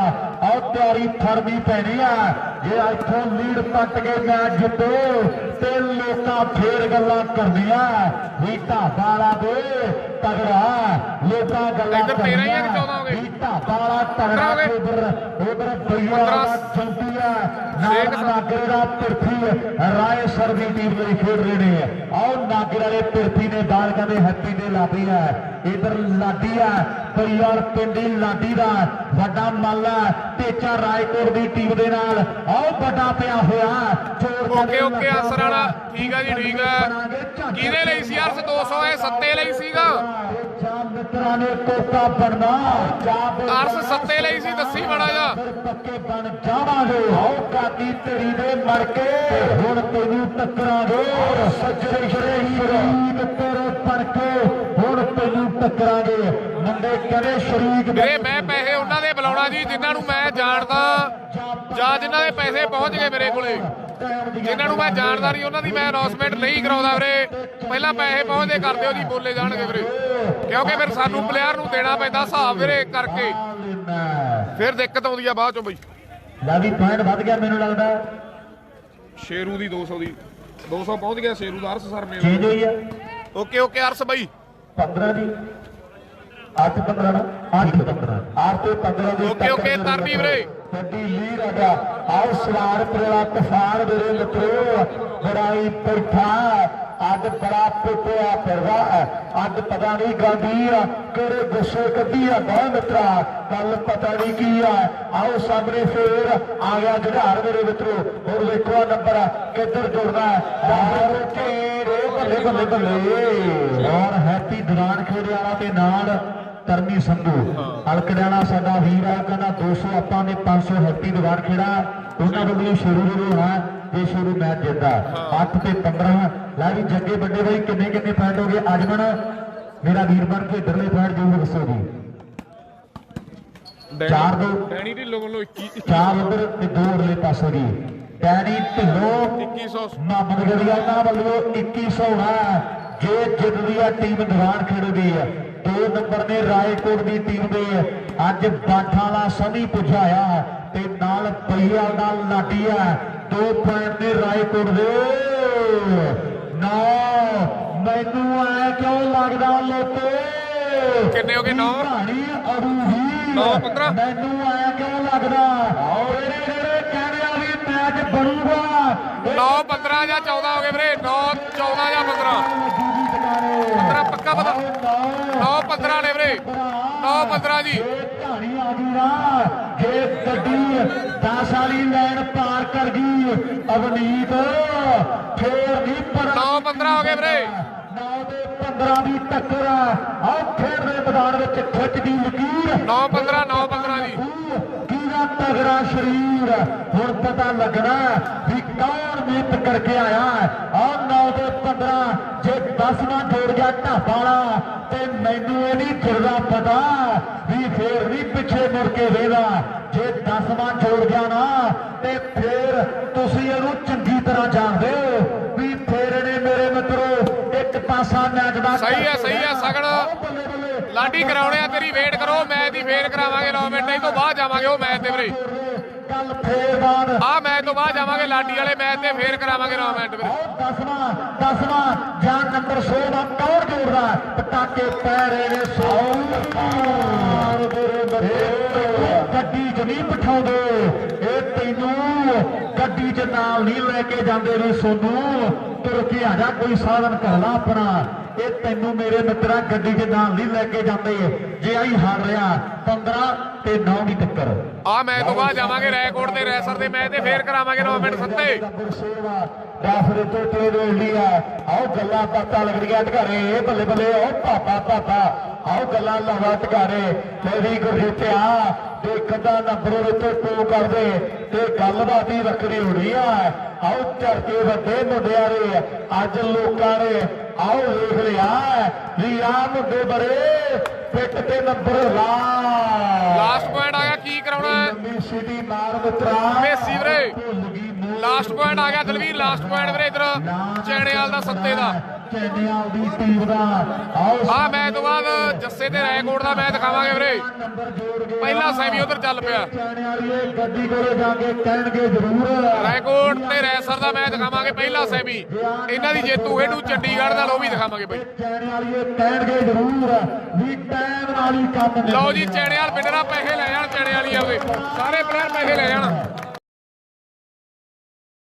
ਆਓ ਤਿਆਰੀ ਫਰਮੀ ਪੈਣੀ ਆ ਜੇ ਇੱਥੋਂ ਲੀਡ ਪੱਟ ਕੇ ਮੈਚ ਜਿੱਤੇ ਤੇ ਲੋਕਾਂ ਫੇਰ ਗੱਲਾਂ ਕਰਦੀਆਂ ਵੀ ਢਾਬਾ ਵਾਲਾ ਦੇ ਤਗੜਾ ਲੋਕਾਂ ਗੱਲਾਂ ਇੱਧਰ 13 ਹੀ ਆ ਕਿ 14 ਹੋ ਗਏ? ਵੀ ਢਾਬਾ ਵਾਲਾ ਤਗੜਾ ਉਧਰ ਬਈਆ ਦਾ ਚੌਂਕੀ ਆ ਨਾਲ ਨਾਗਰੇ ਦਾ ਪਿਰਥੀ ਰਾਏ ਸਰ ਦੀ ਟੀਮ ਲਈ ਖੇਡ ਰਹੇ ਨੇ ਆਓ ਨਾਗਰੇ ਵਾਲੇ ਪਿਰਥੀ ਨੇ ਬਾਲ ਕਹਿੰਦੇ ਹੈਪੀ ਦੇ ਲਾਡੀ ਆ ਇਧਰ ਲਾਡੀ ਆ ਬਈਆਲ ਪਿੰਡੀ ਲਾਡੀ ਦਾ ਵੱਡਾ ਮੱਲ ਟੇਚਾ ਰਾਏਕੋਟ ਦੀ ਟੀਮ ਦੇ ਨਾਲ ਆਓ ਵੱਡਾ ਪਿਆ ਹੋਇਆ ਓਕੇ ਅਸਰ ਵਾਲਾ ਠੀਕ ਆ ਜੀ ਠੀਕ ਆ ਕਿਹਦੇ ਲਈ ਸੀ ਅਰਸ 200 ਇਹ ਸੱਤੇ ਲਈ ਸੀਗਾ ਮਿੱਤਰਾਂ ਨੇ ਕੋਕਾ ਬਣਨਾ ਅਰਸ ਸੱਤੇ ਲਈ ਸੀ ਦੱਸੀ ਬੜਾ ਜਾ ਪੱਕੇ ਬਣ ਜਾਵਾਂਗੇ ਆਓ ਕਾਤੀ ਤੇਰੀ ਦੇ ਮਰ ਕੇ ਹੁਣ ਤੈਨੂੰ ਟੱਕਰਾਂਗੇ ਸੱਜਰੇ ਸ਼ਰੀਕ ਤੇਰੇ ਪਰ ਕੇ ਹੁਣ ਤੈਨੂੰ ਟੱਕਰਾਂਗੇ ਮੁੰਡੇ ਕਹਿੰਦੇ ਸ਼ਰੀਕ ਵੀਰੇ ਮੈਂ ਪੈਸੇ ਉਹਨਾਂ ਦੇ ਬੁਲਾਉਣਾ ਜੀ ਜਿਨ੍ਹਾਂ ਨੂੰ ਮੈਂ ਜਾਣਦਾ ਜਾਂ ਜਿਨ੍ਹਾਂ ਦੇ ਪੈਸੇ ਪਹੁੰਚ ਗਏ ਮੇਰੇ ਕੋਲੇ ਜਿਨ੍ਹਾਂ ਨੂੰ ਮੈਂ ਜਾਣਦਾ ਨਹੀਂ ਉਹਨਾਂ ਦੀ ਮੈਂ ਅਨਾਉਂਸਮੈਂਟ ਨਹੀਂ ਕਰਾਉਂਦਾ ਵੀਰੇ ਪਹਿਲਾਂ ਪੈਸੇ ਪਹੁੰਚਦੇ ਕਰ ਦਿਓ ਜੀ ਬੋਲੇ ਜਾਣਗੇ ਵੀਰੇ ਕਿਉਂਕਿ ਫਿਰ ਸਾਨੂੰ ਪਲੇਅਰ ਨੂੰ ਦੇਣਾ ਪੈਂਦਾ ਹਿਸਾਬ ਵੀਰੇ ਕਰਕੇ ਫਿਰ ਦਿੱਕਤ ਆਉਂਦੀ ਆ ਬਾਅਦ ਚੋਂ ਬਈ ਲੈ ਵੀ ਪੁਆਇੰਟ ਵੱਧ ਗਿਆ ਮੈਨੂੰ ਲੱਗਦਾ ਸ਼ੇਰੂ ਦੀ 200 ਦੀ 200 ਪਹੁੰਚ ਗਿਆ ਸ਼ੇਰੂ ਦਾ ਅਰਸ ਸਰ ਚੀਜ਼ ਮੇਲ ਹੋਈ ਆ ਓਕੇ ਓਕੇ ਅਰਸ ਬਾਈ 15 ਦੀ 8-15 ਨਾ 8-15 8 ਤੇ 15 ਦੀ ਓਕੇ ਓਕੇ ਤਰਨੀ ਵੀਰੇ ਵੱਡੀ ਲੀਡ ਆਗਾ ਆਓ ਸਵਾਰ ਪ੍ਰਲਾ ਤੂਫਾਨ ਮੇਰੇ ਮਿੱਤਰੋ ਬੜਾਈ ਪੈਠਾ ਅੱਜ ਬੜਾ ਪੁੱਟਿਆ ਫਿਰਦਾ ਅੱਜ ਪਤਾ ਨਹੀਂ ਗਾਂਧੀ ਕਿਹੜੇ ਗੁੱਸੇ ਕੱਢੀ ਆ ਬਹੁਤ ਮਿੱਤਰਾ ਗੱਲ ਪਤਾ ਨਹੀਂ ਕੀ ਆ ਆਓ ਸਾਹਮਣੇ ਫੇਰ ਆ ਗਿਆ ਜੁਝਾਰ ਮੇਰੇ ਮਿੱਤਰੋ ਹੁਣ ਵੇਖੋ ਨੰਬਰ ਕਿੱਧਰ ਜੁੜਦਾ ਯਾਰ ਤੇਰੇ ਬੱਲੇ ਬੱਲੇ ਬੱਲੇ ਔਰ ਹੈਪੀ ਦੀਵਾਨ ਖੇੜੇ ਵਾਲਾ ਤੇ ਨਾਲ ਤਰਨੀ ਸੰਧੂ ਅਲਕੜਿਆਣਾ ਸਾਡਾ ਵੀਰ ਆ ਕਹਿੰਦਾ 200 ਆਪਾਂ ਨੇ 500 ਹੈਪੀ ਦੀਵਾਨ ਖੇੜਾ ਉਹਨਾਂ ਵੱਲੋਂ ਸ਼ੁਰੂ ਹੋਇਆ ਜੇ ਸ਼ੁਰੂ ਮੈਚ ਜਿੱਤਦਾ 8 ਤੇ 15 ਲੈ ਵੀ ਜੱਗੇ ਵੱਡੇ ਬਾਈ ਕਿੰਨੇ ਪੁਆਇੰਟ ਹੋ ਗਏ ਅਜਮਨ ਮੇਰਾ ਵੀਰ ਬਣ ਕੇ ਇਧਰਲੇ ਪੁਆਇੰਟ ਜ਼ਰੂਰ ਦੱਸੋ ਜੀ 4-2 ਡੈਣੀ ਢਿੱਲੋਂ ਵੱਲੋਂ 21 4 ਉਧਰ ਤੇ 2 ਅਗਲੇ ਪਾਸੇ ਦੀ ਡੈਨੀ ਢਿੱਲੋਂ 2100 ਮੁਹੰਮਦ ਗੜੀਆਣਾ ਵੱਲੋਂ 2100 ਹੈ ਜੇ ਜਿੱਤਦੀ ਆ ਟੀਮ ਦੀਵਾਨ ਖੇੜੇ ਦੀ 2 ਨੰਬਰ ਨੇ ਰਾਏਕੋਟ ਦੀ ਟੀਮ ਦੇ ਅੱਜ ਬਾਠਾਂ ਵਾਲਾ ਸਨੀ ਪੁਜਾਇਆ ਤੇ ਨਾਲ ਪਈਆ ਨਾਲ ਲਾਟੀਆ 2 ਪੁਆਇੰਟ ਨੇ ਰਾਏਕੋਟ ਦੇ ਨਾ ਮੈਨੂੰ ਐ ਕਿਉਂ ਲੱਗਦਾ ਲੋਕੇ ਕਿੰਨੇ ਹੋ ਗਏ 9 ਕਹਾਣੀ ਅਰੂਹੀ 9-15 ਮੈਨੂੰ ਐ ਕਿਉਂ ਲੱਗਦਾ ਜਿਹੜੇ ਕਹਿੰਦੇ ਆ ਵੀ ਮੈਚ ਬਣੂਗਾ 9-15 ਜਾਂ 14 ਹੋ ਗਏ ਵੀਰੇ 9-14 ਜਾਂ 15 15 ਪੱਕਾ ਪਤਾ 9-15 ਨੇ ਵੀਰੇ 9-15 ਜੀ ਕਹਾਣੀ ਆ ਗਈ ਨਾ ਜੇ ਗੱਡੀ 10 ਵਾਲੀ ਲਾਈਨ ਪਾਰ ਕਰ ਗਈ ਅਵਨੀਤ ਫੇਰ ਨਹੀਂ ਪਰ 9-15 ਹੋ ਗਏ ਵੀਰੇ 9 ਤੇ 15 ਦੀ ਟੱਕਰ ਆ ਖੇਡ ਦੇ ਮੈਦਾਨ ਵਿੱਚ ਖਿੱਚਦੀ ਲਕੀਰ 9-15 9-15 ਜੀ ਕਿਹਦਾ ਤਗੜਾ ਸਰੀਰ ਹੁਣ ਪਤਾ ਲੱਗਣਾ ਵੀ ਕੌਣ ਮਿਹਨਤ ਕਰਕੇ ਆਇਆ ਆ 9 ਤੇ 15 ਜੇ 10ਵਾਂ ਜੋੜ ਗਿਆ ਢਾਬਾ ਵਾਲਾ ਤੇ ਮੈਨੂੰ ਇਹ ਨਹੀਂ ਫਿਰਦਾ ਪਤਾ ਵੀ ਫੇਰ ਨਹੀਂ ਪਿੱਛੇ ਮੁੜ ਕੇ ਵੇਦਾ ਜੇ 10ਵਾਂ ਜੋੜ ਗਿਆ ਨਾ ਤੇ ਫੇਰ ਤੁਸੀਂ ਇਹਨੂੰ ਚੰਗੀ ਤਰ੍ਹਾਂ ਜਾਣਦੇ ਹੋ ਵੀ ਫੇਰ ਇਹਨੇ ਮੇਰੇ ਮਿੱਤਰੋ ਇੱਕ ਪਾਸਾ ਮੈਚ ਦਾ ਸਹੀ ਹੈ ਸਗਣ ਲਾਡੀ ਕਰਾਉਣੇ ਆ ਤੇਰੀ ਵੇਟ ਕਰੋ ਮੈਚ ਦੀ ਫੇਰ ਕਰਾਵਾਂਗੇ 9 ਮਿੰਟ ਇਹ ਤੋਂ ਬਾਅਦ ਜਾਵਾਂਗੇ ਉਹ ਮੈਚ ਤੇ ਵੀਰੇ ਕੱਲ ਫੇਰ ਬਾਅਦ ਆ ਮੈਚ ਤੋਂ ਬਾਅਦ ਜਾਵਾਂਗੇ ਲਾਡੀ ਵਾਲੇ ਮੈਚ ਤੇ ਫੇਰ ਕਰਾਵਾਂਗੇ 9 ਮਿੰਟ ਵੀਰੇ 10ਵਾਂ ਜਾਂ ਨੰਬਰ 100 ਦਾ ਕੌਣ ਜੋੜਦਾ ਪਟਾਕੇ ਪੈ ਰਹੇ ਨੇ 100 ਗੱਡੀ 'ਚ ਨਹੀਂ ਬਿਠਾਉਂਦੇ ਇਹ ਤੈਨੂੰ ਗੱਡੀ 'ਚ ਨਾਲ ਨਹੀਂ ਲੈ ਕੇ ਜਾਂਦੇ ਨੇ ਸੋਨੂੰ ਤੁਰ ਕੇ ਆ ਜਾ ਕੋਈ ਸਾਧਨ ਕਰ ਲਾ ਆਪਣਾ ਇਹ ਤੈਨੂੰ ਮੇਰੇ ਮਿੱਤਰਾ ਗੱਡੀ 'ਚ ਨਾਲ ਨਹੀਂ ਲੈ ਕੇ ਜਾਂਦੇ ਜੇ ਆਈ ਹਾਰ ਰਿਹਾ 15 ਤੇ 9 ਦੀ ਟੱਕਰ ਆ ਮੈਚ ਤੋਂ ਬਾਅਦ ਜਾਵਾਂਗੇ ਰੈਕੋਰਡ ਤੇ ਰੈਸਰ ਦੇ ਮੈਚ ਤੇ ਫੇਰ ਕਰਾਵਾਂਗੇ 9 ਮਿੰਟ ਸੱਤੇ ਰੈਫਰੀ ਤੋਂ ਟੇਡ ਵੇਲੀ ਆ ਆਓ ਗੱਲਾਂ ਬਾਤਾਂ ਲੱਗਦੀਆਂ ਢਕਾਰੇ ਬੱਲੇ ਬੱਲੇ ਓ ਪਾਪਾ ਆਓ ਗੱਲਾਂ ਲਾਵਾ ਢਕਾਰੇ ਮੇਰੀ ਗੁਰਜੀਤਿਆ ਦੇਖਦਾ ਨੰਬਰ ਵਿੱਚ ਟੋ ਕਰਦੇ ਤੇ ਗੱਲਬਾਤ ਹੀ ਵੱਖਰੀ ਹੋਣੀ ਆ ਆਓ ਝੜਕੇ ਵੱਡੇ ਮੁੰਡਿਆਰੇ ਅੱਜ ਲੋਕਾਂ ਨੇ ਆਓ ਵੇਖ ਲਿਆ ਵੀ ਆ ਮੁੰਡੇ ਬੜੇ ਪਿੱਟ ਤੇ ਨੰਬਰ ਲਾਸਟ ਪੁਆਇੰਟ ਆ ਗਿਆ ਕੀ ਕਰਾਉਣਾ ਹੈ ਸਿਟੀ ਮਾਰ ਮਿੱਤਰਾ ਮੇਸੀ ਵੀਰੇ ਲਾਸਟ ਪੁਆਇੰਟ ਆ ਗਿਆ ਦਲਵੀਰ ਲਾਸਟ ਪੁਆਇੰਟ ਵੀਰੇ ਇਧਰ ਚੈਣੇਵਾਲ ਦਾ ਸੱਤੇ ਦਾ ਚੈਣੇਵਾਲ ਦੀ ਟੀਮ ਦਾ ਆਓ ਆ ਮੈਚ ਤੋਂ ਬਾਅਦ ਜੱਸੇ ਤੇ ਰੈਕੋਰਡ ਦਾ ਮੈਚ ਦਿਖਾਵਾਂਗੇ ਵੀਰੇ ਪਹਿਲਾ ਸੈਮੀ ਉਧਰ ਚੱਲ ਪਿਆ ਚੈਣੇਵਾਲੀਏ ਗੱਡੀ ਕੋਲੇ ਜਾ ਕੇ ਕਹਿਣਗੇ ਜ਼ਰੂਰ ਰੈਕੋਰਡ ਤੇ ਰੈਸਰ ਦਾ ਮੈਚ ਦਿਖਾਵਾਂਗੇ ਪਹਿਲਾ ਸੈਮੀ ਇਹਨਾਂ ਦੀ ਜੇਤੂ ਖੇਡੂ ਚੰਡੀਗੜ੍ਹ ਦਾ ਉਹ ਵੀ ਦਿਖਾਵਾਂਗੇ ਬਈ ਚੈਣੇਵਾਲੀਏ ਕਹਿਣਗੇ ਜ਼ਰੂਰ ਵੀ ਟਾਈਮ ਨਾਲ ਹੀ ਕੰਮ ਲਓ ਜੀ ਚੈਣੇਵਾਲ ਪਿੰਡ ਦਾ ਪੈਸੇ ਲੈ ਜਾਣ ਚੈਣੇਵਾਲੀ ਆਵੇ ਸਾਰੇ ਪਲੇਅਰ ਪੈਸੇ ਲੈ ਜਾਣ